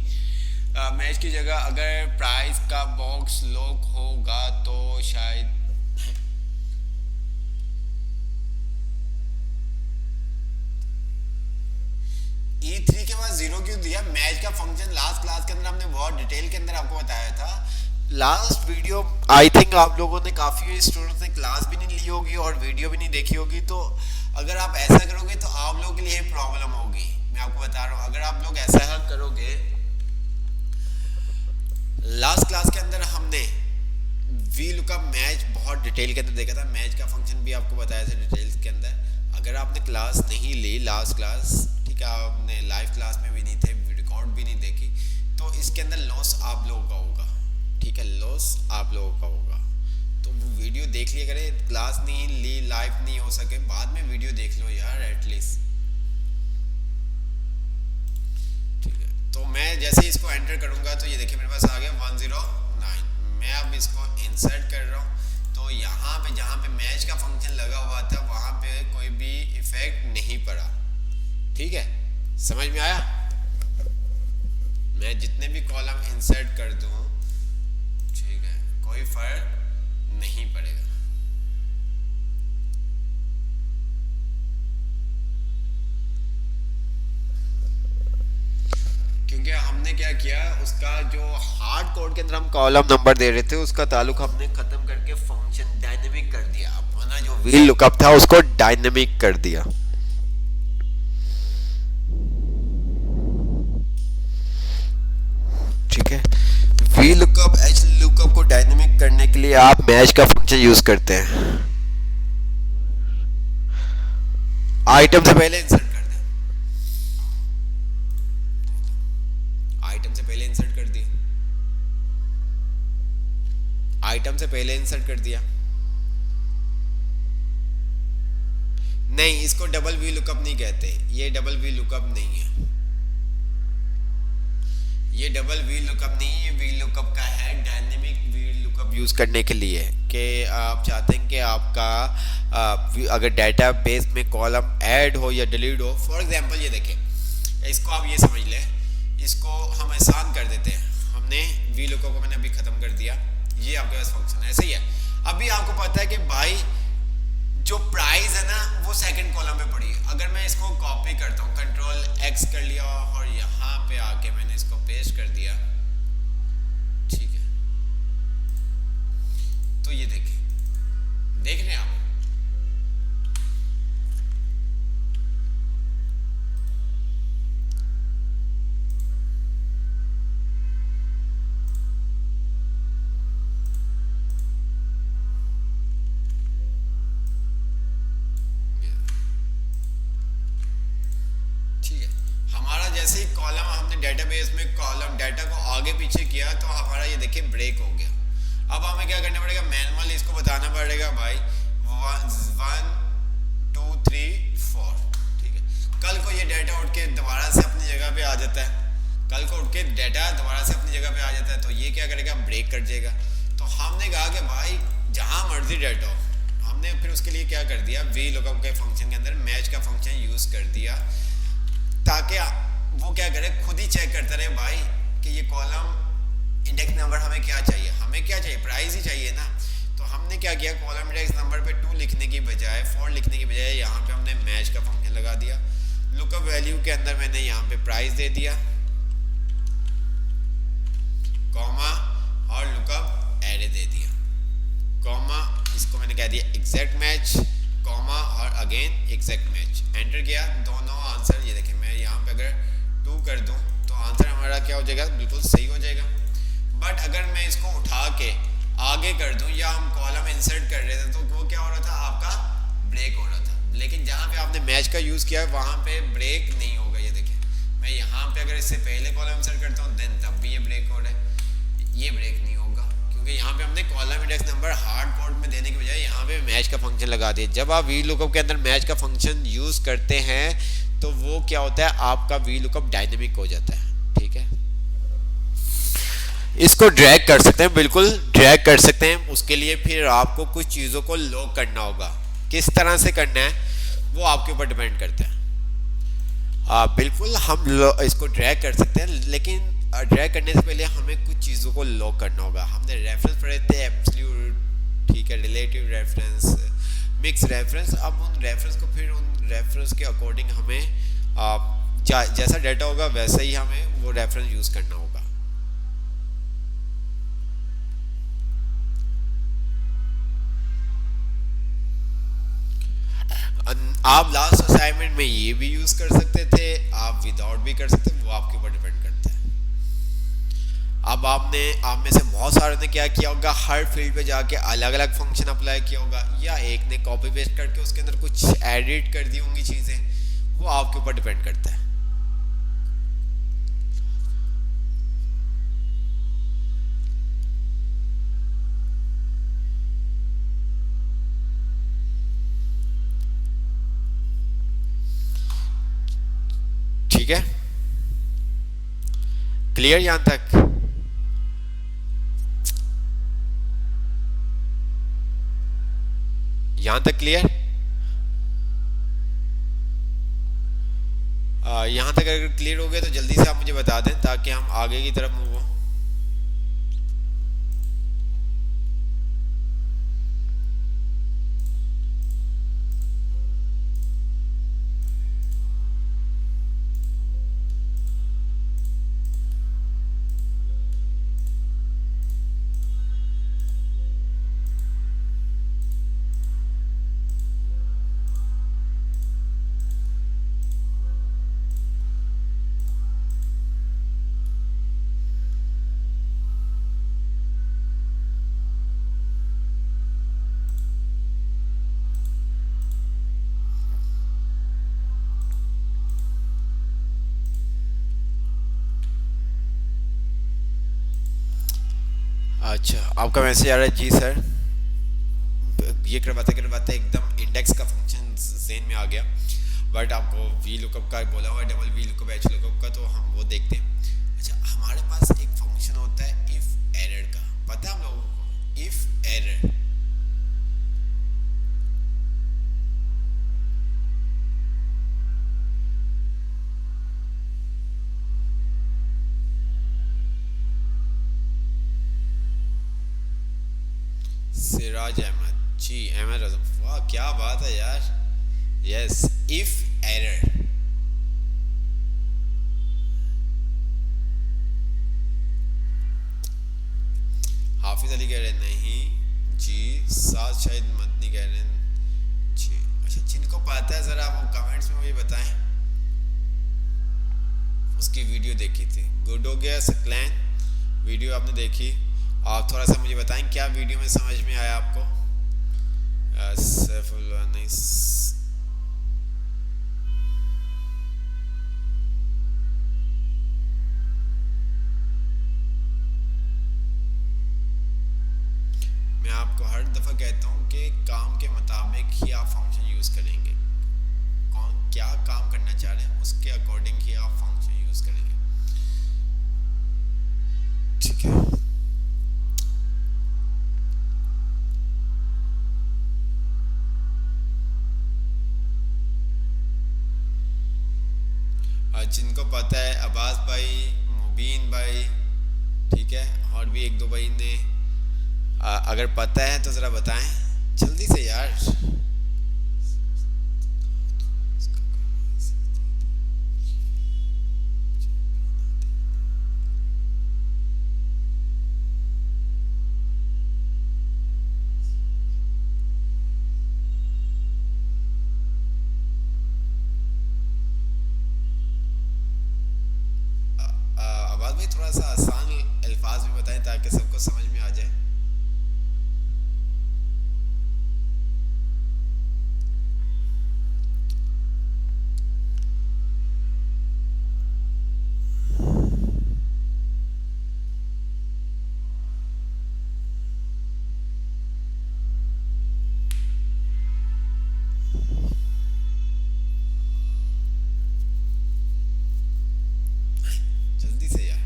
मैच की जगह अगर प्राइस का बॉक्स लॉक होगा तो शायद E3 के बाद 0 क्यों दिया? मैच का फंक्शन लास्ट क्लास के अंदर हमने बहुत डिटेल के अंदर आपको बताया था। लास्ट वीडियो आई थिंक आप लोगों ने, काफ़ी स्टूडेंट्स ने क्लास भी नहीं ली होगी और वीडियो भी नहीं देखी होगी, तो अगर आप ऐसा करोगे तो आप लोगों के लिए प्रॉब्लम होगी। मैं आपको बता रहा हूँ, अगर आप लोग ऐसा करोगे, लास्ट क्लास के अंदर हमने वी लुकअप मैच बहुत डिटेल के अंदर देखा था, मैच का फंक्शन भी आपको बताया था डिटेल्स के अंदर। अगर आपने क्लास नहीं ली लास्ट क्लास, ठीक है, आपने लाइव क्लास में भी नहीं थे, रिकॉर्ड भी नहीं देखी, तो इसके अंदर लॉस आप लोगों का होगा। ठीक है, लॉस आप लोगों का होगा, तो वो वीडियो देख लिया करें। क्लास नहीं ली, लाइव नहीं हो सके, बाद में वीडियो देख लो यार एटलीस्ट। ठीक है, तो मैं जैसे इसको एंटर करूंगा तो ये देखिए मेरे पास आ गया 109। मैं अब इसको इंसर्ट कर रहा हूँ, तो यहाँ पे जहाँ पे मैच का फंक्शन लगा हुआ था वहाँ पे कोई भी इफेक्ट नहीं पड़ा। ठीक है, समझ में आया? मैं जितने भी कॉलम इंसर्ट कर दूँ, ठीक है, कोई फर्क नहीं पड़ेगा। क्योंकि हमने क्या किया, उसका जो हार्ड कोड के अंदर हम कॉलम नंबर दे रहे थे उसका ताल्लुक हमने खत्म करके फंक्शन डायनेमिक कर दिया। अपना जो व्हील लुकअप था उसको डायनेमिक कर दिया। ठीक है, वी लुकअप एच लुकअप को डायनेमिक करने के लिए आप मैच का फंक्शन यूज करते हैं। आइटम से पहले इंसर्ट कर दें, आइटम से पहले इंसर्ट कर दिया, आइटम से पहले इंसर्ट कर दिया। नहीं, इसको डबल वी लुकअप नहीं कहते, ये डबल वी लुकअप नहीं है, ये डबल वी लुकअप नहीं है, वी लुकअप का है डायनेमिक वी लुकअप यूज करने के लिए कि आप चाहते हैं कि आपका अगर डाटा बेस में कॉलम ऐड हो या डिलीट हो। फॉर एग्जांपल ये देखें, इसको आप ये समझ लें, इसको हम आसान कर देते हैं। हमने वी लुकअप को मैंने अभी खत्म कर दिया, ये आपके पास फंक्शन ऐसे ही है। अभी आपको पता है कि भाई जो प्राइस है ना वो सेकंड कॉलम में पड़ी है। अगर मैं इसको कॉपी करता हूँ, कंट्रोल एक्स कर लिया और यहाँ पे आके मैंने इसको पेस्ट कर दिया, ठीक है, तो ये देखिए, देख रहे हैं आप, बेस में कॉलम डाटा को आगे पीछे किया तो हमारा ये देखिए ब्रेक हो गया। अब हमें क्या करना पड़ेगा, मैनुअली इसको बताना पड़ेगा भाई 1 2 3 4, ठीक है। कल को ये डाटा उठ के दोबारा से अपनी जगह पे आ जाता है, कल को उठ के डाटा दोबारा से अपनी जगह पे आ जाता है, तो ये क्या करेगा, ब्रेक कर जाएगा। तो हमने कहा कि भाई जहाँ मर्जी डाटा हो, हमने फिर उसके लिए क्या कर दिया, वी लुकअप के फंक्शन के अंदर मैच का फंक्शन यूज़ कर दिया, ताकि वो क्या करे, खुद ही चेक करता रहे भाई कि ये कॉलम इंडेक्स नंबर हमें क्या चाहिए, हमें क्या चाहिए, प्राइस ही चाहिए ना। तो हमने क्या किया, कॉलम इंडेक्स नंबर पे 2 लिखने की बजाय, 4 लिखने की बजाय यहाँ पे हमने मैच का फंक्शन लगा दिया। लुकअप वैल्यू के अंदर मैंने यहाँ पे प्राइस दे दिया, कॉमा और लुकअप एरे दे दिया, कॉमा इसको मैंने कह दिया एग्जैक्ट मैच, कॉमा और अगेन एग्जैक्ट मैच, एंटर किया, दोनों आंसर ये देखें। मैं यहाँ पे अगर 2 कर दूँ तो आंसर हमारा क्या हो जाएगा, बिल्कुल सही हो जाएगा। बट अगर मैं इसको उठा के आगे कर दूँ या हम कॉलम इंसर्ट कर रहे थे तो वो क्या हो रहा था, आपका ब्रेक हो रहा था। लेकिन जहाँ पे आपने मैच का यूज़ किया वहाँ पे ब्रेक नहीं होगा। ये देखें, मैं यहाँ पे अगर इससे पहले कॉलम इंसर्ट करता हूँ देन तब भी ये ब्रेक हो रहा है, ये ब्रेक नहीं होगा, क्योंकि यहाँ पे हमने column index number hard code में देने के बजाय यहाँ पे मैच का फंक्शन लगा दिया। जब आप वी लुकअप के अंदर मैच का फंक्शन यूज़ करते हैं तो वो क्या होता है, आपका वी लुकअप डायनेमिक हो जाता है, ठीक है। इसको ड्रैग कर सकते हैं, बिल्कुल ड्रैग कर सकते हैं। उसके लिए फिर आपको कुछ चीज़ों को लॉक करना होगा, किस तरह से करना है वो आपके ऊपर डिपेंड करता है। बिल्कुल हम इसको ड्रैग कर सकते हैं, लेकिन ड्रैग करने से पहले हमें कुछ चीज़ों को लॉक करना होगा। हमने रेफरेंस पढ़े थे, एब्सोल्यूट, ठीक है, रिलेटिव रेफरेंस, मिक्स रेफरेंस। अब उन रेफरेंस को फिर उन रेफरेंस के अकॉर्डिंग हमें जैसा डाटा होगा वैसा ही हमें वो रेफरेंस यूज़ करना होगा। आप लास्ट असाइनमेंट में ये भी यूज़ कर सकते थे, आप विदाउट भी कर सकते, वो आपके ऊपर डिपेंड करता है। अब आप में से बहुत सारे ने क्या किया होगा, हर फील्ड पे जाके अलग अलग फंक्शन अप्लाई किया होगा, या एक ने कॉपी पेस्ट करके उसके अंदर कुछ एडिट कर दी होंगी चीज़ें, वो आपके ऊपर डिपेंड करता है। ठीक है, क्लियर यहां तक? यहां तक क्लियर? यहां तक अगर क्लियर हो गया तो जल्दी से आप मुझे बता दें ताकि हम आगे की तरफ मूव हो। अच्छा, आपका मैसेज आ रहा है, जी सर। ये करवाते एकदम इंडेक्स का फंक्शन ज़हन में आ गया, बट आपको वी लुकअप का बोला हुआ है, double V lookup, H lookup का, तो हम वो देखते हैं। अच्छा, हमारे पास एक फंक्शन होता है इफ एरर का, पता है हम लोगों को, इफ एरर। सिराज अहमद जी, अहमद रज़ा, वाह क्या बात है यार। Yes, if error. Hafiz Ali कह रहे हैं नहीं जी, साथ शायद मदनी कह रहे हैं जी। अच्छा, जिनको पता है ज़रा वो कमेंट्स में मुझे बताएं। उसकी वीडियो देखी थी, गुड हो गया सकलैन, वीडियो आपने देखी। आप थोड़ा सा मुझे बताएं क्या वीडियो में समझ में आया आपको। सैफुल्लाह नहीं, आपको हर दफ़ा कहता हूँ कि काम के मुताबिक ही आप फंक्शन यूज़ करेंगे। कौन क्या काम करना चाह रहे हैं उसके अकॉर्डिंग ही आप फंक्शन यूज़ करेंगे। ठीक है। जिनको पता है, अब्बास भाई, मुबीन भाई, ठीक है, और भी एक दो भाई ने अगर पता है तो ज़रा बताएं जल्दी से यार। आवाज़ भाई थोड़ा सा आसान अल्फाज में बताएं ताकि सबको समझ में आ जाए। जल्दी से यार।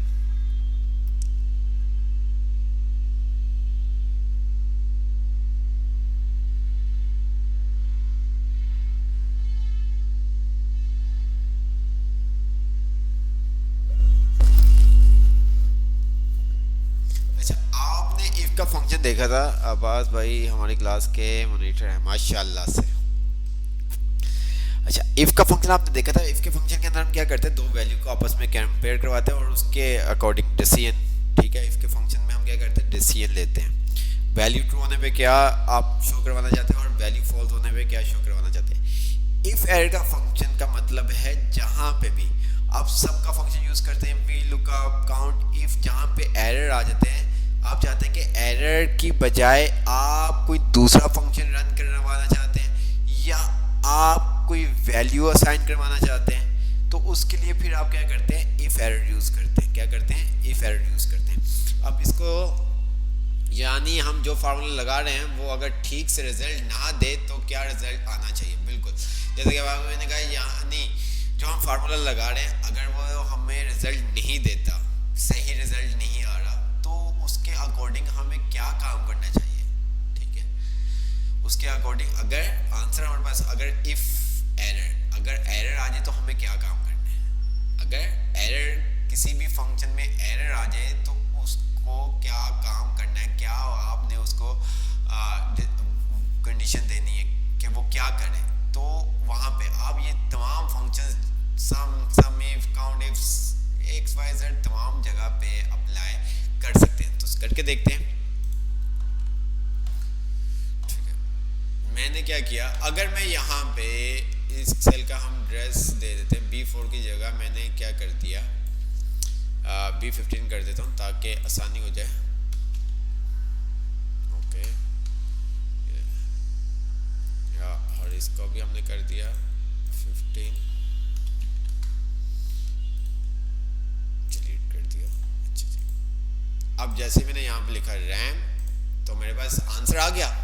अच्छा, आपने इफ का फंक्शन देखा था? अब्बास भाई हमारी क्लास के मॉनिटर हैं माशाल्लाह से। अच्छा, इफ का फंक्शन आपने देखा था? इफ के फंक्शन के अंदर हम क्या करते हैं, दो वैल्यू को आपस में कंपेयर करवाते हैं और उसके अकॉर्डिंग डिसीजन, ठीक है, इफ के फंक्शन में हम क्या करते हैं, डिसीजन लेते हैं। वैल्यू ट्रू होने पे क्या आप शो करवाना चाहते हैं और वैल्यू फॉल्स होने पे क्या शो करवाना चाहते हैं। इफ एरर का फंक्शन का मतलब है जहां पे भी आप सबका फंक्शन यूज करते हैं, वी लुकअप, काउंट, इफ, जहां पे एरर आ जाते हैं, आप चाहते हैं कि एरर की बजाय आप कोई दूसरा फंक्शन रन करवाना चाहते हैं या आप कोई वैल्यू असाइन करवाना चाहते हैं, तो उसके लिए फिर आप क्या करते हैं, इफ एरर यूज करते हैं। क्या करते हैं, इफ एरर यूज करते हैं। अब इसको यानी हम जो फार्मूला लगा रहे हैं वो अगर ठीक से रिजल्ट ना दे तो क्या रिजल्ट आना चाहिए, बिल्कुल जैसे कि मैंने कहा, यानी जो हम फार्मूला लगा रहे हैं अगर वो हमें रिजल्ट नहीं देता, सही रिजल्ट नहीं आ रहा, तो उसके अकॉर्डिंग हमें क्या काम करना चाहिए, ठीक है, उसके अकॉर्डिंग अगर आंसर हमारे पास, अगर इफ एरर, अगर एरर आ जाए तो हमें क्या काम करना है। अगर एरर किसी भी फंक्शन में एरर आ जाए तो उसको क्या काम करना है, क्या आपने उसको कंडीशन देनी है कि वो क्या करे। तो वहाँ पे आप ये तमाम functions sum if, count if, X Y Z तमाम जगह पे अप्लाई कर सकते हैं। तो करके देखते हैं। ठीक है, मैंने क्या किया, अगर मैं यहाँ पे इस सेल का हम ड्रेस दे देते हैं, B4 की जगह मैंने क्या कर दिया, B15 कर देता हूँ ताकि आसानी हो जाए। ओके, या और इसको भी हमने कर दिया 15, डिलीट कर दिया। अच्छा जी, अब जैसे मैंने यहाँ पे लिखा रैम तो मेरे पास आंसर आ गया।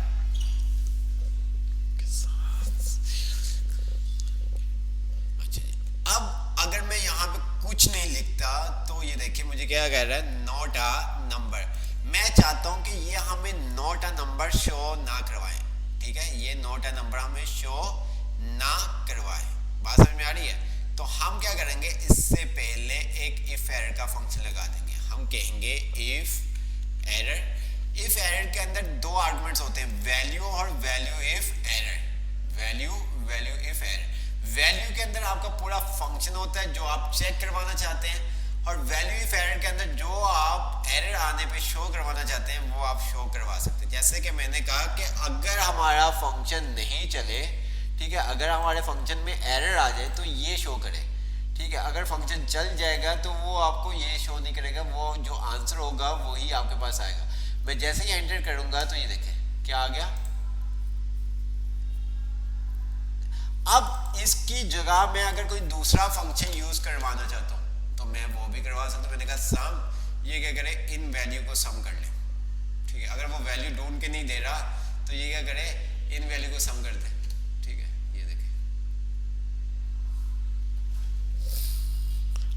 अब अगर मैं यहाँ पे कुछ नहीं लिखता तो ये देखिए मुझे क्या कह रहा है, नॉट अ नंबर। मैं चाहता हूँ कि ये हमें नॉट अ नंबर शो ना करवाए, ठीक है, ये नॉट अ नंबर हमें शो ना करवाए। बात समझ में आ रही है? तो हम क्या करेंगे, इससे पहले एक इफ एरर का फंक्शन लगा देंगे। हम कहेंगे इफ एरर। इफ एरर के अंदर दो आर्गुमेंट्स होते हैं, वैल्यू और value if error. Value, value if error. Value के अंदर आपका पूरा फंक्शन होता है जो आप चेक करवाना चाहते हैं, और वैल्यू इफ एरर के अंदर जो आप एरर आने पे शो करवाना चाहते हैं वो आप शो करवा सकते हैं। जैसे कि मैंने कहा कि अगर हमारा फंक्शन नहीं चले, ठीक है, अगर हमारे फंक्शन में एरर आ जाए तो ये शो करे, ठीक है, अगर फंक्शन चल जाएगा तो वो आपको ये शो नहीं करेगा, वो जो आंसर होगा वही आपके पास आएगा। मैं जैसे ही एंटर करूंगा तो ये देखें क्या आ गया। अब इसकी जगह मैं अगर कोई दूसरा फंक्शन यूज करवाना चाहता हूँ तो मैं वो भी करवा सकता हूँ। मैंने कहा सम, ये क्या करे, इन वैल्यू को सम कर ले, ठीक है, अगर वो वैल्यू ढूंढ के नहीं दे रहा, तो ये क्या करे, इन वैल्यू को सम कर दे। ठीक है, ये देखें,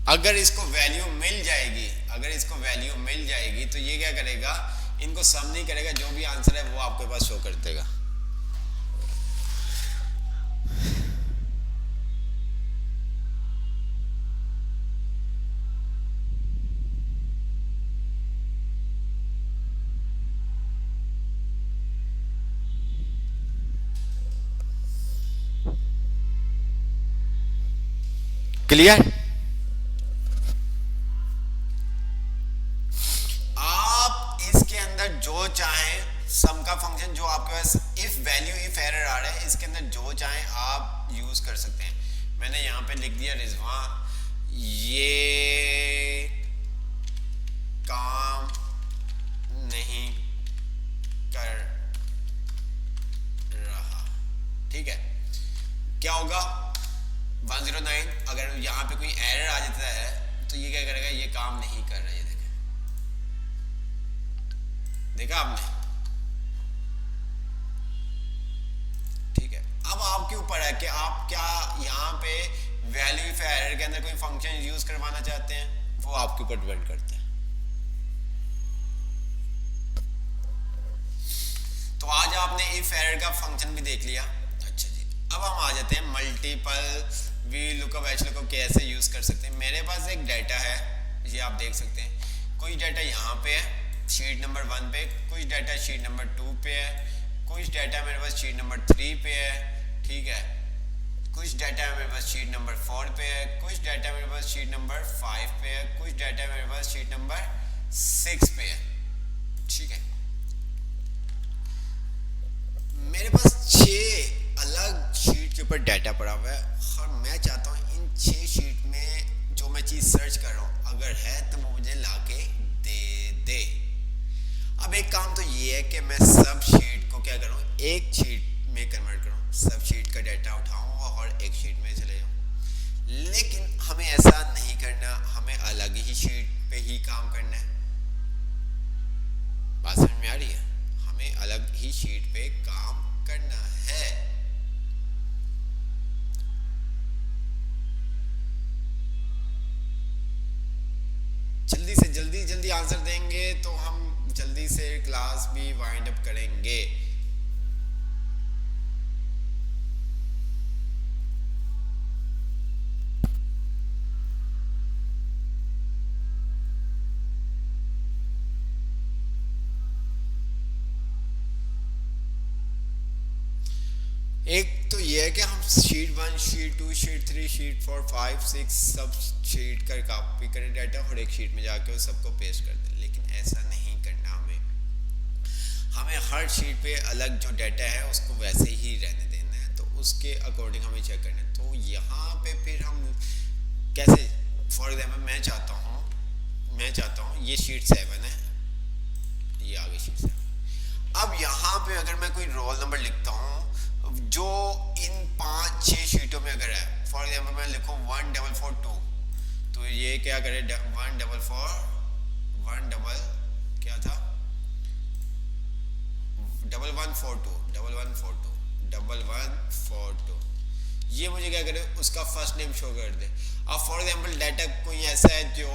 अगर इसको वैल्यू मिल जाएगी, अगर इसको वैल्यू मिल जाएगी तो ये क्या करेगा, इनको सम नहीं करेगा, जो भी आंसर है वो आपके पास शो कर देगा। क्लियर? आप इसके अंदर जो चाहें, सम का फंक्शन जो आपके पास, इफ वैल्यू इफ एरर आ रहा है, इसके अंदर जो चाहें आप यूज कर सकते हैं। मैंने यहां पे लिख दिया रिजवा ये काम नहीं कर रहा। ठीक है, क्या होगा, 109, अगर यहाँ पे कोई एरर आ जाता है तो ये क्या करेगा, ये काम नहीं कर रहा। ये देखें, देखा आपने? ठीक है, अब आपके ऊपर है कि आप क्या यहाँ पे वैल्यू इफ एरर के अंदर कोई फंक्शन यूज करवाना चाहते हैं, वो आपके ऊपर डिपेंड करता है। तो आज आपने इफ एरर का फंक्शन भी देख लिया। अच्छा जी, अब हम आ जाते हैं multiple V lookup H lookup कैसे यूज कर सकते हैं। मेरे पास एक डाटा है, ये आप देख सकते हैं, कुछ डाटा यहाँ पे है शीट नंबर 1 पे, कुछ डाटा शीट नंबर 2 पे है, कुछ डाटा मेरे पास शीट नंबर 3 पे है। ठीक है, कुछ डाटा मेरे पास शीट नंबर 4 पे है, कुछ डाटा मेरे पास शीट नंबर 5 पे है, कुछ डाटा मेरे पास शीट नंबर 6 पे है। ठीक है, मेरे पास 6 अलग शीट के ऊपर डाटा पड़ा हुआ है और मैं चाहता हूँ इन 6 शीट में जो मैं चीज़ सर्च कर रहा हूँ अगर है तो वो मुझे लाके दे। अब एक काम तो ये है कि मैं सब शीट को क्या करूँ, एक शीट में कन्वर्ट करूँ, सब शीट का डाटा उठाऊँ और एक शीट में चले जाऊँ। लेकिन हमें ऐसा नहीं करना, हमें अलग ही शीट पे ही काम करना है। बात समझ में आ रही है? हमें अलग ही शीट पे काम करना है। जल्दी आंसर देंगे तो हम जल्दी से क्लास भी वाइंड अप करेंगे। एक तो ये है कि हम शीट 1, शीट 2, शीट 3, शीट 4, 5, 6 सब शीट का कॉपी करें डाटा और एक शीट में जाके उस सबको पेस्ट कर दें, लेकिन ऐसा नहीं करना। हमें हर शीट पे अलग जो डाटा है उसको वैसे ही रहने देना है, तो उसके अकॉर्डिंग हमें चेक करना है। तो यहाँ पे फिर हम कैसे, फॉर एग्जाम्पल मैं चाहता हूँ ये शीट 7 है, ये आगे शीट 7। अब यहाँ पे अगर मैं कोई रोल नंबर लिखता हूँ जो इन 5-6 शीटों में अगर है, फॉर एग्जाम्पल मैं लिखूँ 1442, तो ये क्या करे 1142, ये मुझे क्या करे उसका फर्स्ट नेम शो कर दे। अब फॉर एग्जाम्पल डाटा कोई ऐसा है जो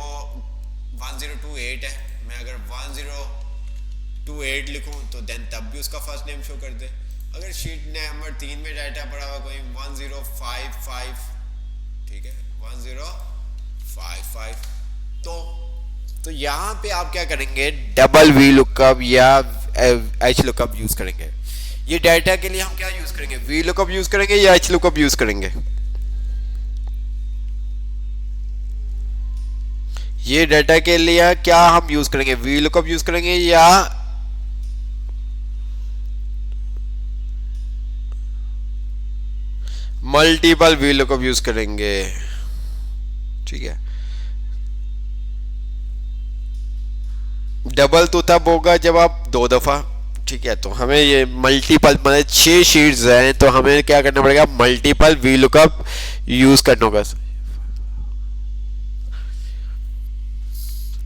1028 है, मैं अगर 1028 लिखूं तो देन तब भी उसका फर्स्ट नेम शो कर दे। अगर शीट नंबर 3 में डाटा पड़ा हुआ कोई 1055, ठीक है 1055, तो यहाँ पे आप क्या करेंगे, डबल वी लुकअप या एच लुकअप यूज करेंगे। ये डाटा के लिए हम क्या यूज करेंगे, वी लुकअप यूज करेंगे या एच लुकअप यूज करेंगे। ये डाटा के लिए क्या हम यूज करेंगे, वी लुकअप यूज करेंगे या मल्टीपल वी लुकअप यूज करेंगे। ठीक है, डबल तो तब होगा जब आप 2 दफा, ठीक है, तो हमें ये मल्टीपल मतलब 6 शीट्स हैं तो हमें क्या करना पड़ेगा, मल्टीपल वी लुकअप यूज करना होगा।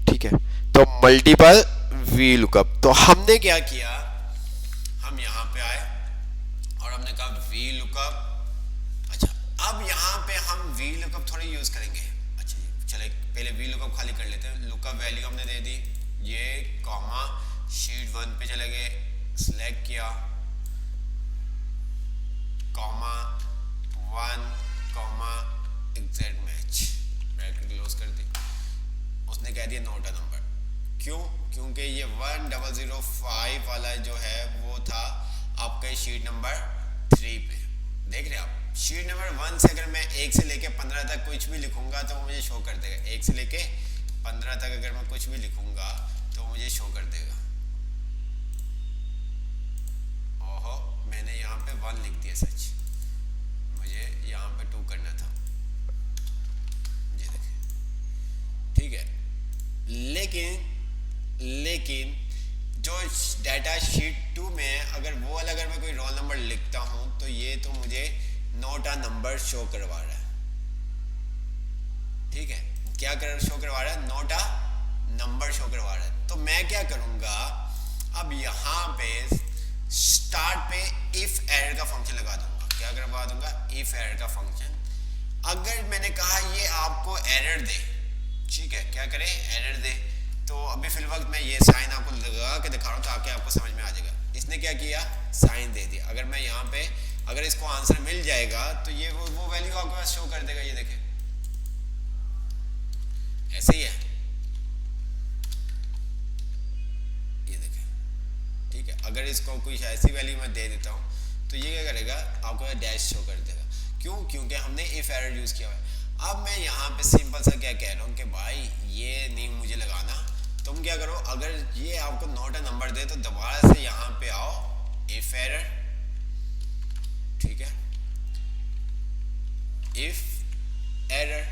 ठीक है, तो मल्टीपल वी लुकअप, तो हमने क्या किया, हम यहाँ पे आए और हमने कहा वी लुकअप। अच्छा, अब यहाँ पे हम वी लुकअप थोड़ी यूज करेंगे। अच्छा जी, चले पहले वी लुकअप खाली कर लेते हैं। लुकअप वैल्यू हमने दे दी, ये कॉमा शीट 1 पे चले गए, सिलेक्ट किया, comma 1 comma exact match, bracket close कर दी। उसने कह दिया नोट अ नंबर। क्यों? क्योंकि ये 1005 वाला जो है वो था आपका शीट नंबर 3 पे। देख रहे हैं आप, शीट नंबर 1 से अगर मैं 1 से लेके 15 तक कुछ भी लिखूंगा तो वो मुझे शो कर देगा। 1 से लेके 15 तक अगर मैं कुछ भी लिखूंगा तो मुझे शो कर देगा। ओहो, मैंने यहाँ पे 1 लिख दिया, सच मुझे यहाँ पे 2 करना था। ये देखिए, ठीक है। लेकिन जो डाटा शीट 2 में अगर वो वाला अगर मैं कोई रोल नंबर लिखता हूं तो ये तो मुझे नोट अ नंबर शो करवा रहा है। ठीक है, क्या शो करवा रहा है? नोट अ नंबर शो करवा रहा है। तो मैं क्या करूंगा, अब यहाँ पे स्टार्ट पे इफ एरर का फंक्शन लगा दूंगा। क्या करवा दूंगा? इफ एरर का फंक्शन। अगर मैंने कहा ये आपको एरर दे, ठीक है, क्या करे? एरर दे। तो अभी फिल वक्त मैं ये साइन आपको लगा के दिखा रहा हूँ ताकि आपको समझ में आ जाएगा। इसने क्या किया? साइन दे दिया। अगर मैं यहाँ पे अगर इसको आंसर मिल जाएगा तो ये वो वैल्यू आपके पास शो कर देगा। ये देखें, ऐसे ही है, ये देखें, ठीक है। अगर इसको कोई ऐसी वैल्यू मैं दे देता हूँ तो ये क्या करेगा? आपको डैश शो कर देगा। क्यों? क्योंकि हमने इफ एरर यूज किया हुआ है। अब मैं यहाँ पे सिंपल सा क्या कह रहा हूँ कि भाई ये नहीं मुझे लगाना, तुम क्या करो, अगर ये आपको नोट अ नंबर दे तो दोबारा से यहाँ पे आओ, इफ एरर, ठीक है, इफ एरर,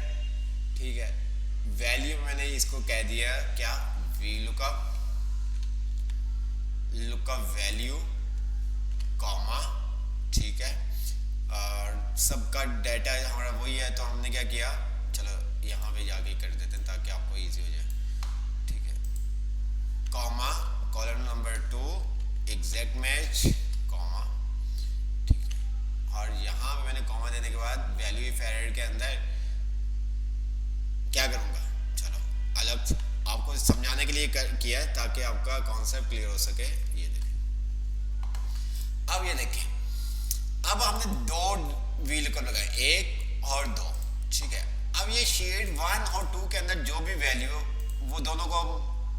ठीक है। वैल्यू मैंने इसको कह दिया क्या? V lookup, lookup value, comma, ठीक है। और सबका डाटा हमारा वही है तो हमने क्या किया, चलो यहाँ पे जाके कर देते हैं ताकि आपको इजी हो जाए, ठीक है। Comma, column number 2 exact match, comma, ठीक है। और यहाँ पे मैंने कॉमा देने के बाद वैल्यू इफ एरर के अंदर क्या करूँगा, चलो अलग से आपको समझाने के लिए किया है ताकि आपका कॉन्सेप्ट क्लियर हो सके। ये देखें, अब ये देखें, अब हमने 2 व्हील को लगाए, 1 और 2, ठीक है। अब ये शीट 1 और 2 के अंदर जो भी वैल्यू वो दोनों को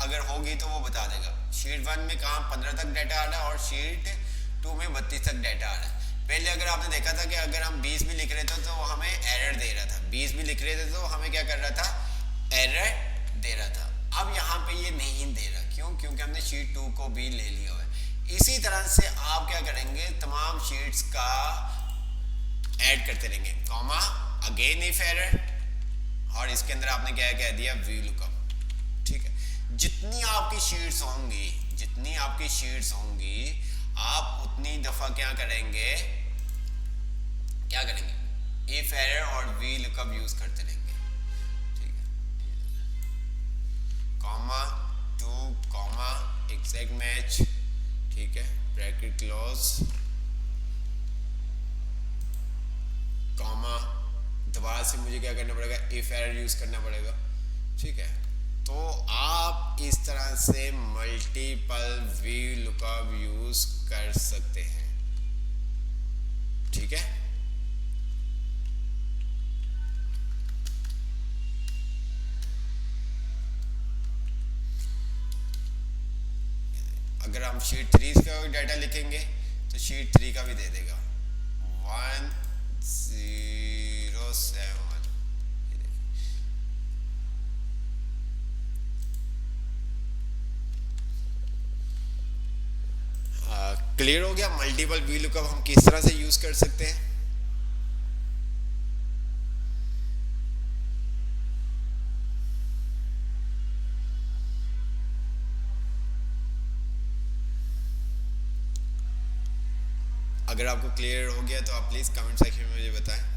अगर होगी तो वो बता देगा। शीट 1 में कहाँ 15 तक डाटा आ रहा है और शीट 2 में 32 तक डाटा आ रहा है। पहले अगर आपने देखा था कि अगर हम 20 भी लिख रहे थे तो हमें एरर दे रहा था, 20 भी लिख रहे थे तो हमें क्या कर रहा था? एरर दे रहा था। अब यहाँ पे ये नहीं दे रहा। क्यों? क्योंकि हमने शीट 2 को भी ले लिया हुआ है। इसी तरह से आप क्या करेंगे, तमाम शीट्स का ऐड करते रहेंगे, कॉमा, अगेन इफ एरर, और इसके अंदर आपने क्या कह दिया? वी लुकअप, ठीक है। जितनी आपकी शीट्स होंगी, जितनी आपकी शीट्स होंगी, आप उतनी दफा क्या करेंगे, क्या करेंगे? इफ एरर और वी लुकअप यूज करते रहेंगे, ठीक है। कॉमा 2 कॉमा एग्जैक्ट मैच, ठीक है, ब्रैकेट क्लोज, कॉमा, दोबारा से मुझे क्या करना पड़ेगा? इफ एरर यूज करना पड़ेगा, ठीक है। तो आप इस तरह से मल्टीपल वी लुकअप यूज कर सकते हैं, ठीक है। अगर हम शीट 3 का डाटा लिखेंगे तो शीट 3 का भी दे देगा 107। क्लियर हो गया मल्टीपल वी लुकअप हम किस तरह से यूज कर सकते हैं। अगर आपको क्लियर हो गया तो आप प्लीज कमेंट सेक्शन में मुझे बताएं।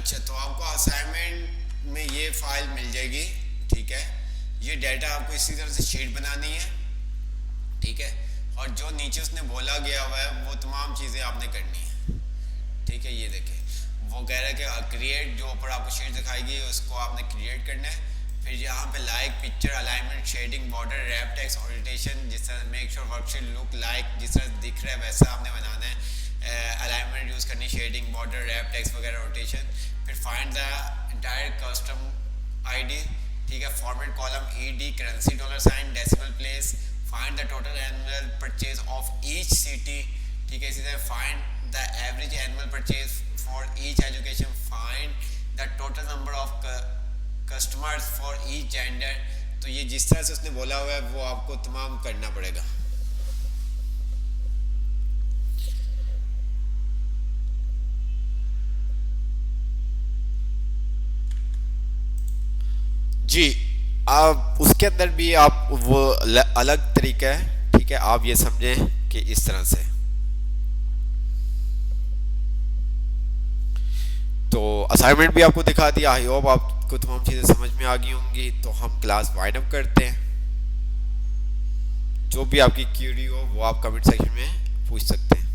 अच्छा, तो आपको असाइनमेंट में ये फाइल मिल जाएगी, ठीक है। ये डाटा आपको इसी तरह से शीट बनानी है, ठीक है। और जो नीचे उसने बोला गया हुआ है वो तमाम चीज़ें आपने करनी है, ठीक है। ये देखें, वो कह रहा है कि क्रिएट, जो ऊपर आपको शीट दिखाएगी उसको आपने क्रिएट करना है। फिर यहाँ पे like, picture, alignment, shading, border, wrap text, orientation, जिस तरह make sure worksheet look like जिस तरह दिख रहा है वैसा आपने बनाना है। अलाइनमेंट यूज़ करनी, शेडिंग, बॉर्डर, रैप टेक्स्ट वगैरह, रोटेशन। फिर find the entire custom ID, ठीक है। Format column ED, currency dollar sign, decimal place. Find the total annual purchase of each city, ठीक है। इसी तरह find the average annual purchase for each education. Find the total number of customers for each gender. तो ये जिस तरह से उसने बोला हुआ है वो आपको तमाम करना पड़ेगा। जी, आप उसके अंदर भी आप वो अलग तरीका है, ठीक है। आप ये समझें कि इस तरह से। तो असाइनमेंट भी आपको दिखा दिया, आई होप आपको तमाम चीज़ें समझ में आ गई होंगी। तो हम क्लास वाइंड अप करते हैं। जो भी आपकी क्यूरी हो वो आप कमेंट सेक्शन में पूछ सकते हैं।